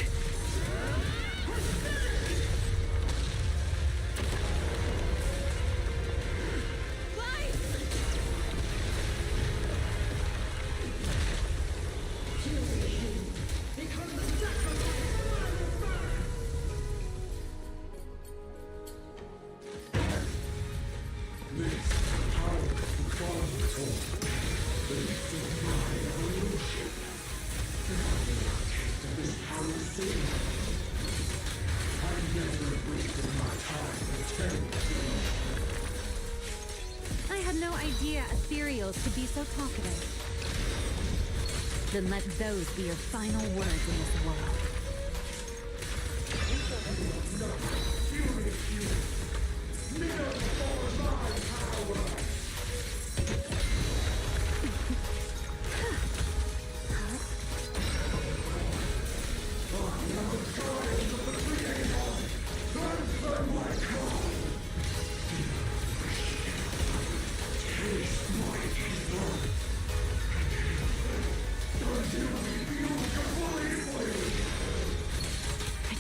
I had no idea ethereals could be so talkative. Then let those be your final words in this world.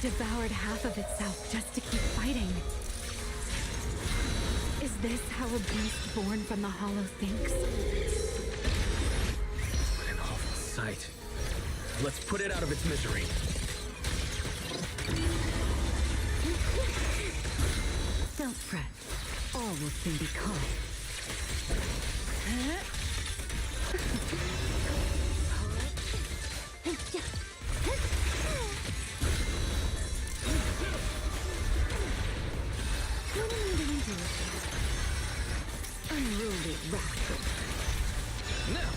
Devoured half of itself just to keep fighting. Is this how a beast born from the Hollow thinks?
What an awful sight. Let's put it out of its misery.
Don't fret. All will soon be calm. Unruly rascal.
Now!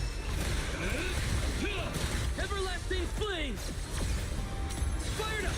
Everlasting flames! Fired up!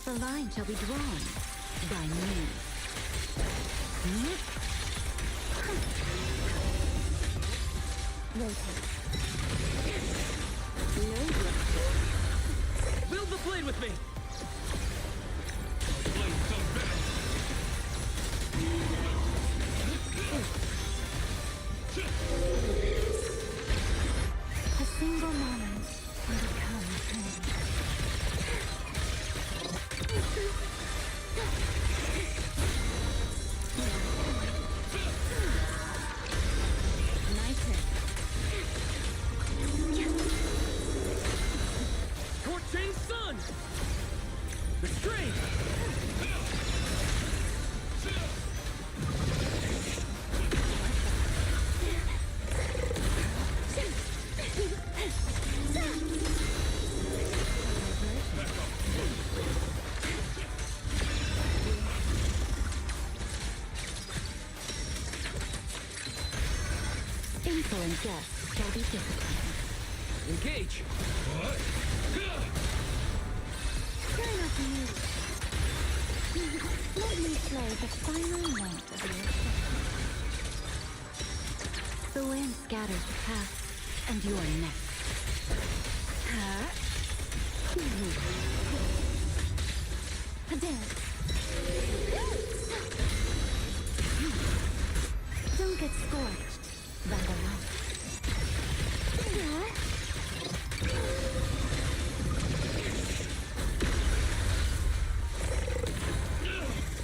The line shall be drawn by me. Rotate. No
with me!
A single moment will become eternity. My turn.
Torching Sun! Restraint!
Insolent guests shall be disciplined.
Engage!
Try not to move. Let me play the final note of your song. The wind scatters the past, and you are next. A dance. Don't get scorched by the light.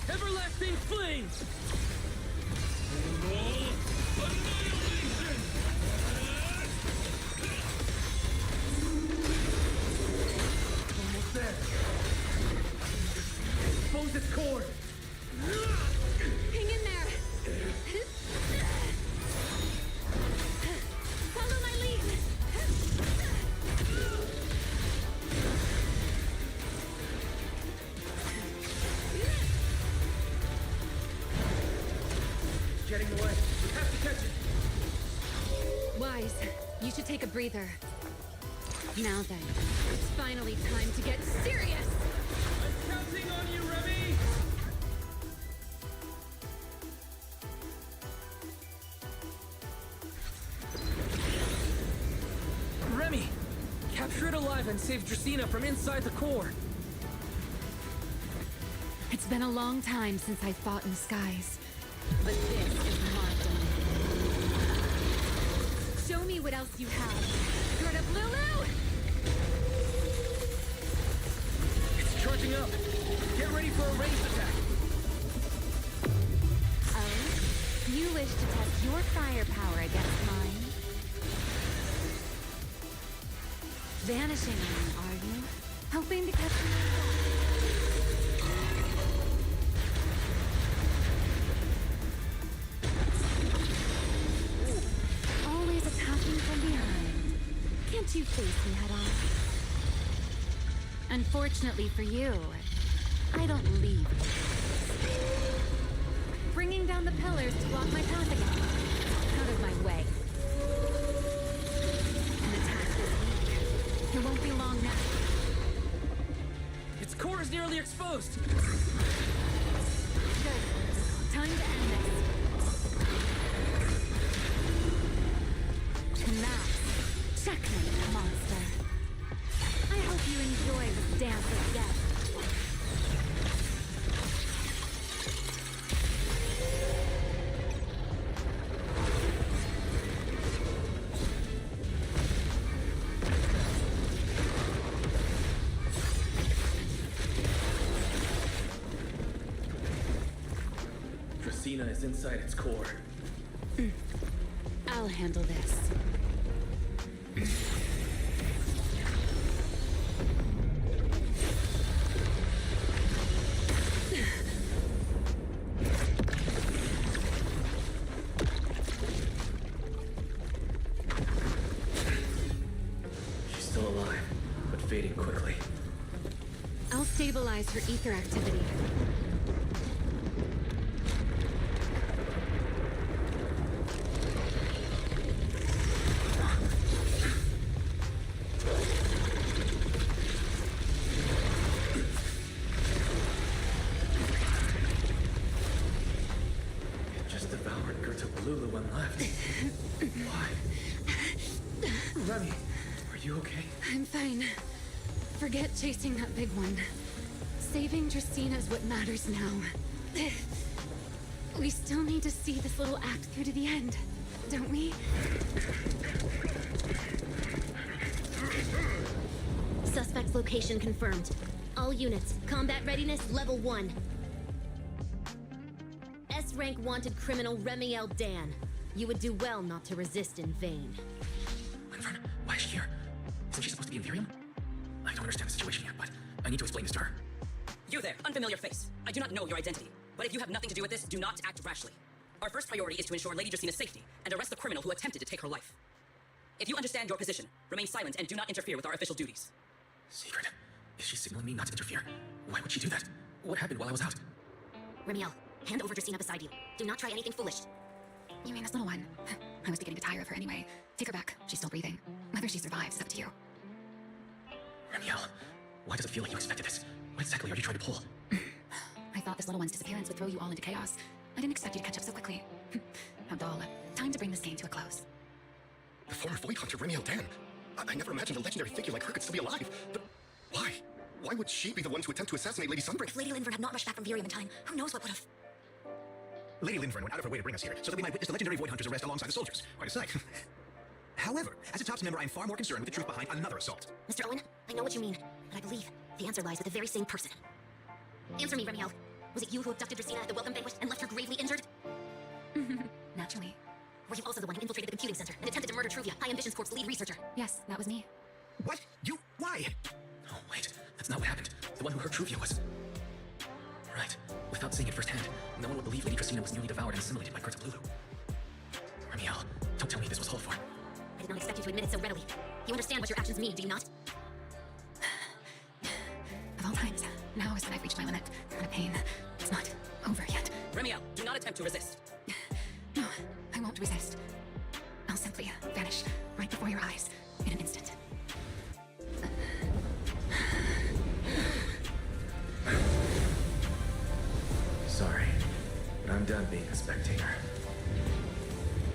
Everlasting flames! Almost there. Expose its cord!
Hang in there! Follow my lead!
Getting away. We have to catch it.
Wise, you should take a breather. Now then, it's finally time to get serious!
I'm counting on you, Remy! Remy! Capture it alive and save Dracena from inside the core!
It's been a long time since I fought in the skies, but this is my domain. Show me what else you have. Sort of Lulu!
It's charging up! Get ready for a ranged attack!
Oh? You wish to test your firepower against mine? Vanishing on me, are you? Hoping to catch me always attacking from behind. Can't you face me head on? Unfortunately for you, I don't leave you. Bringing down the pillars to block my path again. Out of my way. An attack this weak. It won't be long now.
Its core is nearly exposed!
Good. Time to end this. And that's checkmate, monster. I hope you enjoy this dance of death.
Dracena is inside its core.
I'll handle this.
She's still alive, but fading quickly.
I'll stabilize her ether activity.
It just devoured Gerta Lulu and left. Why? Remy, are you okay?
I'm fine. Forget chasing that big one. Saving Justina is what matters now. We still need to see this little act through to the end, don't we?
Suspect's location confirmed. All units, combat readiness level 1. S-rank wanted criminal Remiel Dan. You would do well not to resist in vain.
Linfern, why is she here? Isn't she supposed to be in Virium? I don't understand the situation yet, but I need to explain this to her.
You there, unfamiliar face. I do not know your identity, but if you have nothing to do with this, do not act rashly. Our first priority is to ensure Lady Jusina's safety and arrest the criminal who attempted to take her life. If you understand your position, remain silent and do not interfere with our official duties.
Secret? Is she signaling me not to interfere? Why would she do that? What happened while I was out?
Remiel, hand over Jusina beside you. Do not try anything foolish.
You mean this little one? I was beginning to tire of her anyway. Take her back. She's still breathing. Whether she survives is up to you.
Remiel, why does it feel like you expected this? What exactly are you trying to pull?
I thought this little one's disappearance would throw you all into chaos. I didn't expect you to catch up so quickly. How dull. Time to bring this game to a close.
The former Void Hunter Remiel Dan. I never imagined a legendary figure like her could still be alive. But why? Why would she be the one to attempt to assassinate Lady Sunbreak?
If Lady Linvern had not rushed back from Virium in time, who knows what would have...
Lady Linvern went out of her way to bring us here, so that we might witness the legendary Void Hunter's arrest alongside the soldiers. Quite a sight. However, as a TOPS member, I'm far more concerned with the truth behind another assault.
Mr. Owen, I know what you mean, but I believe the answer lies with the very same person. Answer me, Remiel. Was it you who abducted Jusina at the welcome banquet and left her gravely injured?
Naturally.
Were you also the one who infiltrated the computing center and attempted to murder Truvia, High Ambitions Corp's lead researcher?
Yes, that was me.
What? You? Why?
Oh, wait. That's not what happened. The one who hurt Truvia was... Right. Without seeing it firsthand, no one would believe Lady Jusina was nearly devoured and assimilated by Kurta Blulu. Remiel, don't tell me this was called for.
I did not expect you to admit it so readily. You understand what your actions mean, do you not?
Of all times, now is when I've reached my limit. The pain. It's not over yet.
Remiel, do not attempt to resist.
No, I won't resist. I'll simply vanish right before your eyes in an instant.
Sorry, but I'm done being a spectator.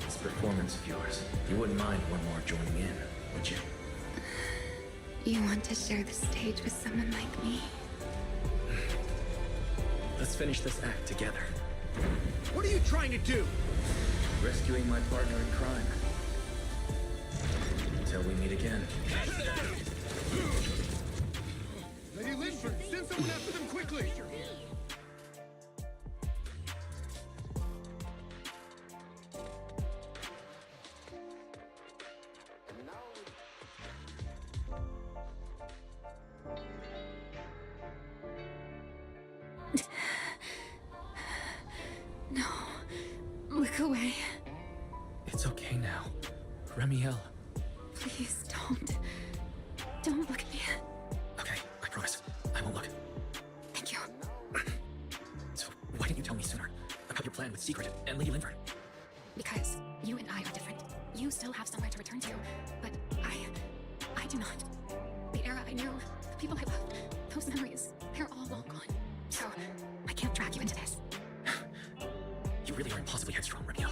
This performance of yours, you wouldn't mind one more joining in, would you?
You want to share the stage with someone like me?
Let's finish this act together.
What are you trying to do?
Rescuing my partner in crime. Until we meet again.
Lady Linford, send someone after them quickly!
No. Look away.
It's okay now. Remiel.
Please don't. Don't look at me.
Okay, I promise. I won't look.
Thank you.
So, why didn't you tell me sooner about your plan with Secret and Lady Linford?
Because you and I are different. You still have somewhere to return to, but I do not. The era I knew, the people I loved, those memories, they're all long gone. So, I can't drag you into this.
You really are impossibly headstrong, Remiel.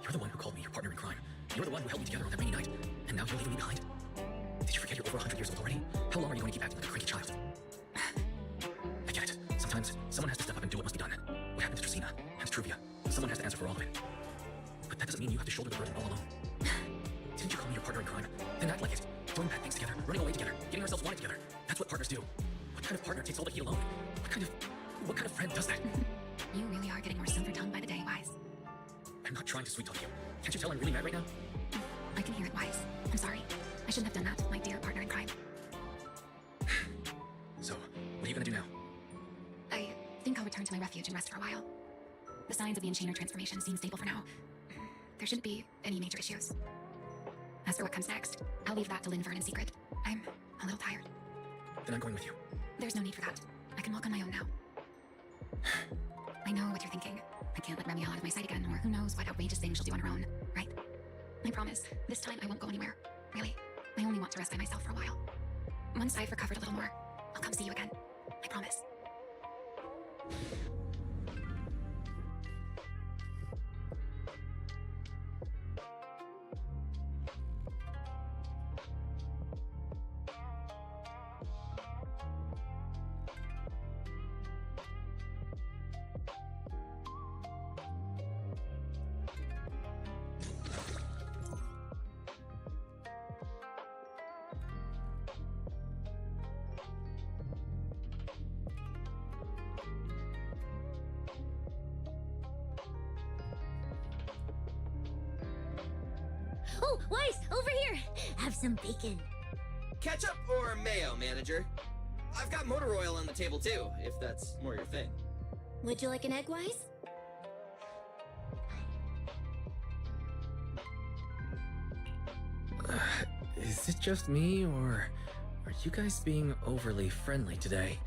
You're the one who called me your partner in crime. You're the one who held me together on that rainy night. And now you're leaving me behind. Did you forget you're over 100 years old already? How long are you going to keep acting like a cranky child? I get it. Sometimes someone has to step up and do what must be done. What happened to Jusina and Truvia? Someone has to answer for all of it. But that doesn't mean you have to shoulder the burden all alone. Didn't you call me your partner in crime? Then act like it. Doing bad things together, running away together, getting ourselves wanted together. That's what partners do. What kind of partner takes all the heat alone? What kind of friend does that?
You really are getting more silver tongued by the day, Wise.
I'm not trying to sweet talk you. Can't you tell I'm really mad right now?
I can hear it, Wise. I'm sorry. I shouldn't have done that, my dear partner in crime.
So, what are you gonna do now?
I think I'll return to my refuge and rest for a while. The signs of the Enchainer transformation seem stable for now. There shouldn't be any major issues. As for what comes next, I'll leave that to Linvern in secret. I'm a little tired.
Then I'm going with you.
There's no need for that. I can walk on my own now. I know what you're thinking. I can't let Remiel out of my sight again, or who knows what outrageous thing she'll do on her own, right? I promise, this time I won't go anywhere. Really. I only want to rest by myself for a while. Once I've recovered a little more, I'll come see you again. I promise.
Oh, Weiss, over here! Have some bacon.
Ketchup or mayo, manager? I've got motor oil on the table too, if that's more your thing.
Would you like an egg, Weiss?
Is it just me, or are you guys being overly friendly today?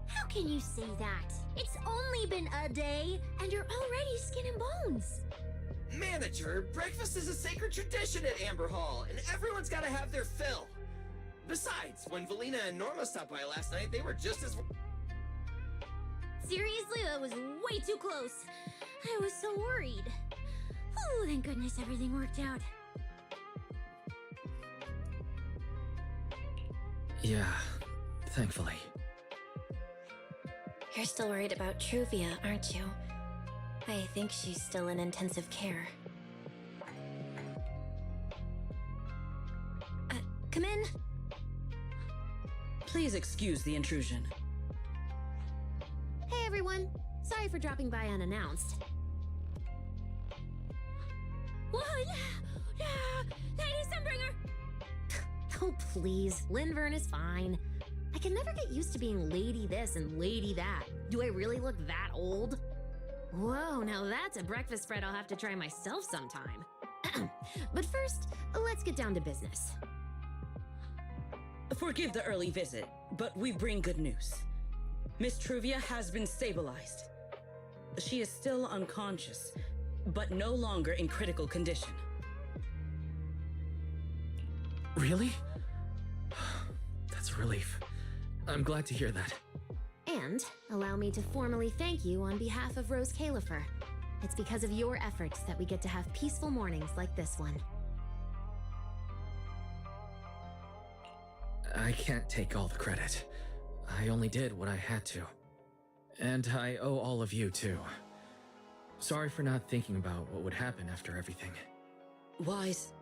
How can you say that? It's only been a day, and you're already skin and bones.
Manager, breakfast is a sacred tradition at Amber Hall, and everyone's gotta have their fill. Besides, when Valina and Norma stopped by last night, they were just as...
Seriously, that was way too close. I was so worried. Oh, thank goodness everything worked out.
Yeah, thankfully.
You're still worried about Truvia, aren't you? I think she's still in intensive care.
Come in.
Please excuse the intrusion.
Hey everyone. Sorry for dropping by unannounced. Whoa, yeah, Lady Sunbringer! Oh please, Linvern is fine. I can never get used to being lady this and lady that. Do I really look that old? Whoa, now that's a breakfast spread I'll have to try myself sometime. But first, let's get down to business.
Forgive the early visit, but we bring good news. Miss Truvia has been stabilized. She is still unconscious, but no longer in critical condition.
Really? That's a relief. I'm glad to hear that.
And allow me to formally thank you on behalf of Rose Califer. It's because of your efforts that we get to have peaceful mornings like this one.
I can't take all the credit. I only did what I had to. And I owe all of you, too. Sorry for not thinking about what would happen after everything.
Weiss,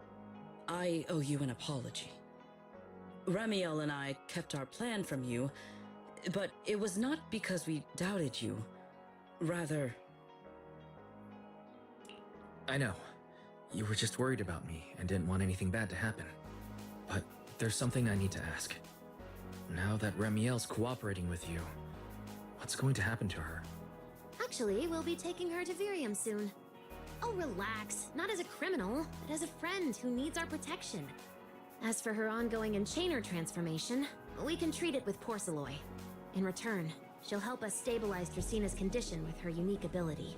I owe you an apology. Ramiel and I kept our plan from you, but it was not because we doubted you. Rather...
I know. You were just worried about me and didn't want anything bad to happen. But there's something I need to ask. Now that Ramiel's cooperating with you, what's going to happen to her?
Actually, we'll be taking her to Virium soon. Oh, relax. Not as a criminal, but as a friend who needs our protection. As for her ongoing Enchainer transformation, we can treat it with Porceloy. In return, she'll help us stabilize Dracina's condition with her unique ability.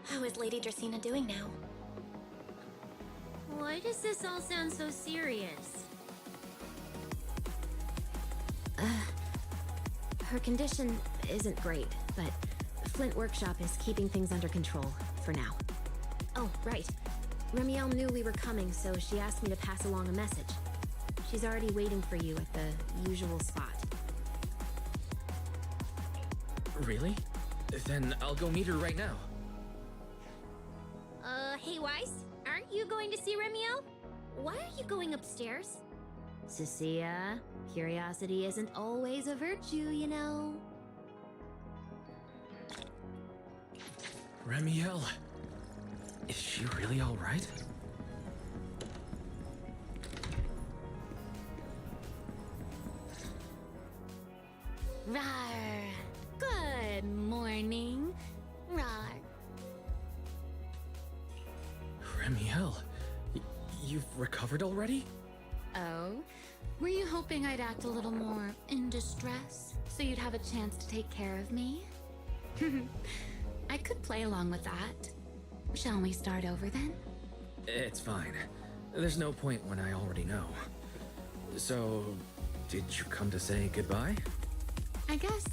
How is Lady Dracina doing now?
Why does this all sound so serious? Her condition isn't great, but Flint Workshop is keeping things under control, for now. Oh, right. Ramiel knew we were coming, so she asked me to pass along a message. She's already waiting for you at the usual spot.
Really? Then I'll go meet her right now.
Hey Weiss, aren't you going to see Ramiel? Why are you going upstairs? Cecilia, curiosity isn't always a virtue, you know.
Ramiel, is she really all right?
Rar. Good morning. Rar.
Ramiel, you've recovered already?
Oh? Were you hoping I'd act a little more in distress so you'd have a chance to take care of me? I could play along with that. Shall we start over then?
It's fine. There's no point when I already know. So, did you come to say goodbye?
I guess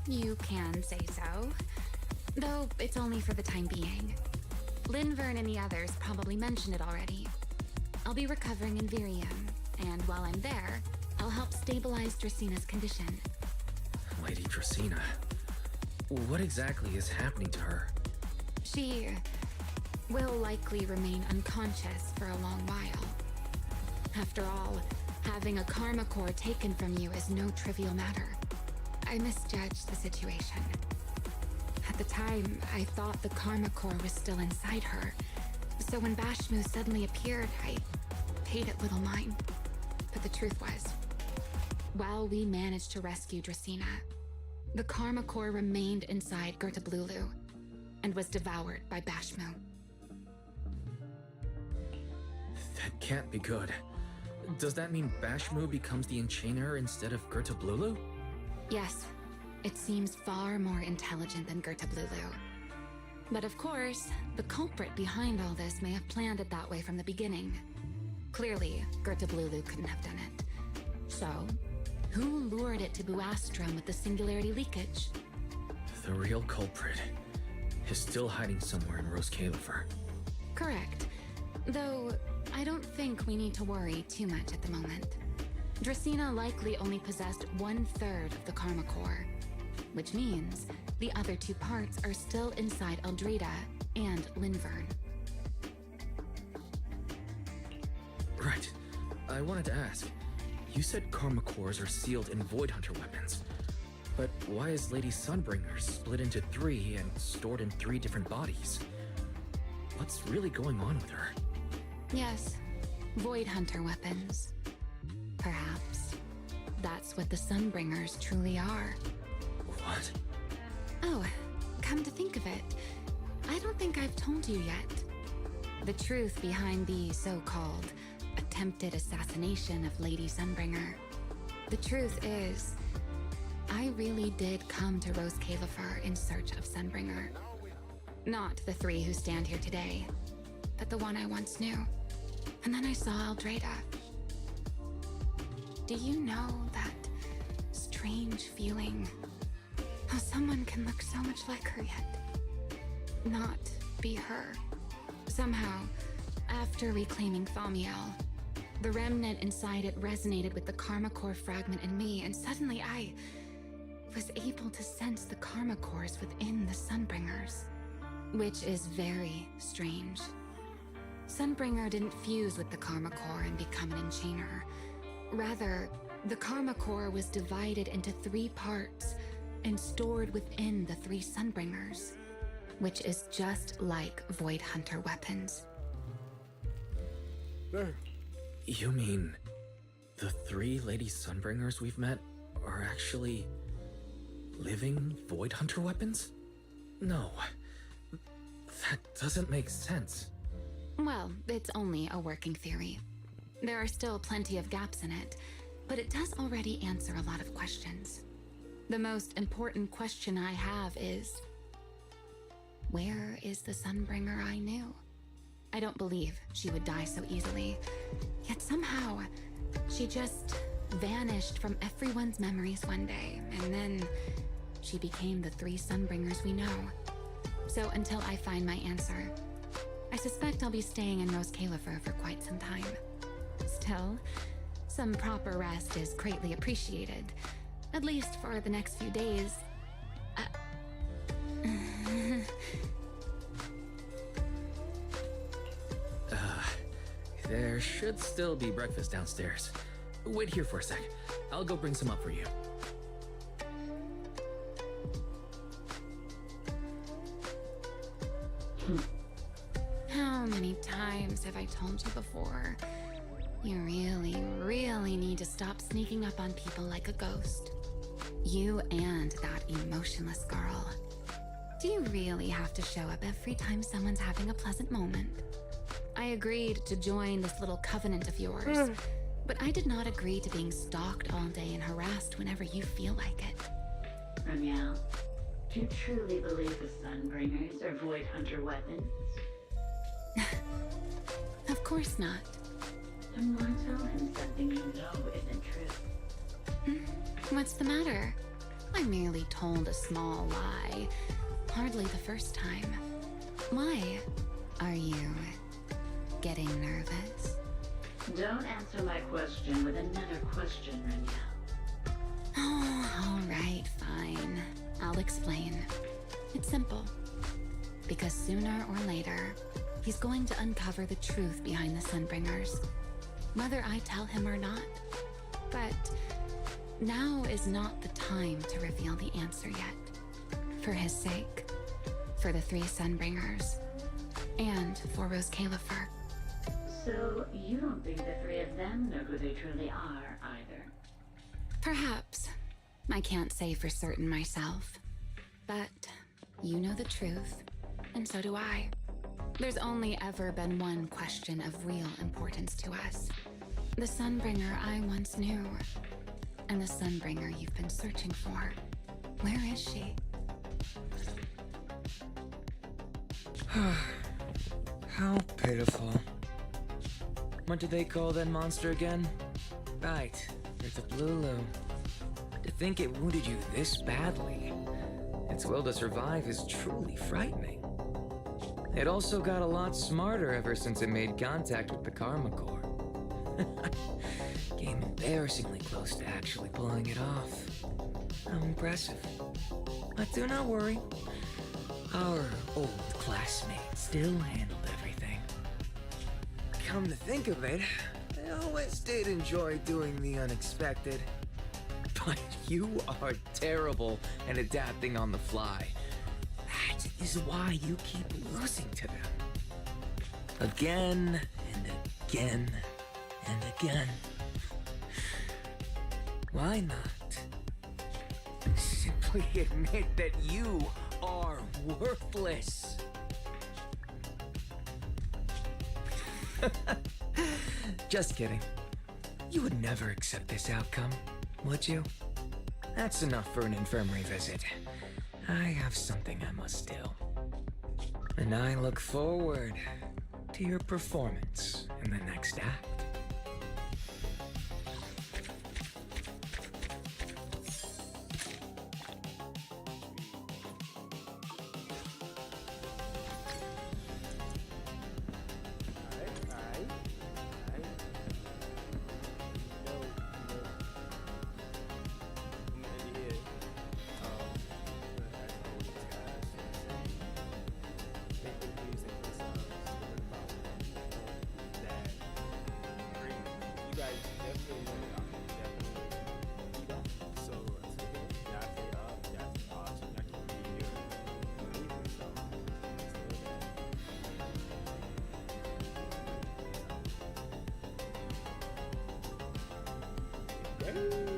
you can say so. Though it's only for the time being. Linvern and the others probably mentioned it already. I'll be recovering in Virium, and while I'm there, I'll help stabilize Dracina's condition.
Lady Dracina, what exactly is happening to her?
She will likely remain unconscious for a long while. After all, having a karma core taken from you is no trivial matter. I misjudged the situation. At the time, I thought the karma core was still inside her, So when Bashmu suddenly appeared, I paid it little mind. But the truth was, while we managed to rescue Dracena, the Karma Core remained inside Gertablulu and was devoured by Bashmu.
That can't be good. Does that mean Bashmu becomes the Enchainer instead of Gertablulu?
Yes, it seems far more intelligent than Gertablulu. But of course, the culprit behind all this may have planned it that way from the beginning. Clearly, Gertablulu couldn't have done it. So, who lured it to Buastrom with the singularity leakage?
The real culprit is still hiding somewhere in Rose Califer.
Correct. Though, I don't think we need to worry too much at the moment. Dracena likely only possessed 1/3 of the Karma Core, which means the other 2 parts are still inside Eldreda and Linvern.
Right. I wanted to ask, you said Karma Cores are sealed in Void Hunter weapons. But why is Lady Sunbringer split into 3 and stored in 3 different bodies? What's really going on with her?
Yes, Void Hunter weapons. Perhaps that's what the Sunbringers truly are.
What?
Oh, come to think of it, I don't think I've told you yet. The truth behind the so-called attempted assassination of Lady Sunbringer. The truth is, I really did come to Rose Califer in search of Sunbringer. Not the 3 who stand here today, but the one I once knew. And then I saw Eldreda. Do you know that strange feeling? How someone can look so much like her yet not be her. Somehow, after reclaiming Thaumiel, the remnant inside it resonated with the Karma Core fragment in me, and suddenly I was able to sense the Karma Cores within the Sunbringers, which is very strange. Sunbringer didn't fuse with the Karma Core and become an Enchainer. Rather, the Karma Core was divided into 3 parts and stored within the 3 Sunbringers, which is just like Void Hunter weapons.
You mean the 3 Lady Sunbringers we've met are actually living Void Hunter weapons? No, that doesn't make sense.
Well, it's only a working theory. There are still plenty of gaps in it, but it does already answer a lot of questions. The most important question I have is, where is the Sunbringer I knew? I don't believe she would die so easily, yet somehow she just vanished from everyone's memories one day, and then she became the 3 Sunbringers we know. So until I find my answer, I suspect I'll be staying in Rose Califer for quite some time. Still, some proper rest is greatly appreciated, at least for the next few days.
There should still be breakfast downstairs. Wait here for a sec. I'll go bring some up for you.
How many times have I told you before? You really need to stop sneaking up on people like a ghost. You and that emotionless girl. Do you really have to show up every time someone's having a pleasant moment? I agreed to join this little covenant of yours, but I did not agree to being stalked all day and harassed whenever you feel like it.
Ramiel, do you truly believe the Sunbringers are Void Hunter weapons?
Of course not.
Then why tell him something you know isn't true?
What's the matter? I merely told a small lie. Hardly the first time. Why? Are you getting nervous?
Don't answer my question with another question, Ramiel.
Oh, all right, fine. I'll explain. It's simple. Because sooner or later, he's going to uncover the truth behind the Sunbringers, whether I tell him or not. But now is not the time to reveal the answer yet. For his sake, for the 3 Sunbringers, and for Rose Califer.
So, you don't think the three of them know who they truly are, either?
Perhaps. I can't say for certain myself. But you know the truth, and so do I. There's only ever been one question of real importance to us. The Sunbringer I once knew, and the Sunbringer you've been searching for. Where is she?
How pitiful. What did they call that monster again? Right, it's a Blulu. To think it wounded you this badly. Its will to survive is truly frightening. It also got a lot smarter ever since it made contact with the Karma Core. Came embarrassingly close to actually pulling it off. How impressive. But do not worry. Our old classmate still handled everything. Come to think of it, I always did enjoy doing the unexpected. But you are terrible at adapting on the fly. That is why you keep losing to them. Again and again and again. Why not? Simply admit that you are worthless. Just kidding. You would never accept this outcome, would you? That's enough for an infirmary visit. I have something I must do. And I look forward to your performance in the next act.
Hey.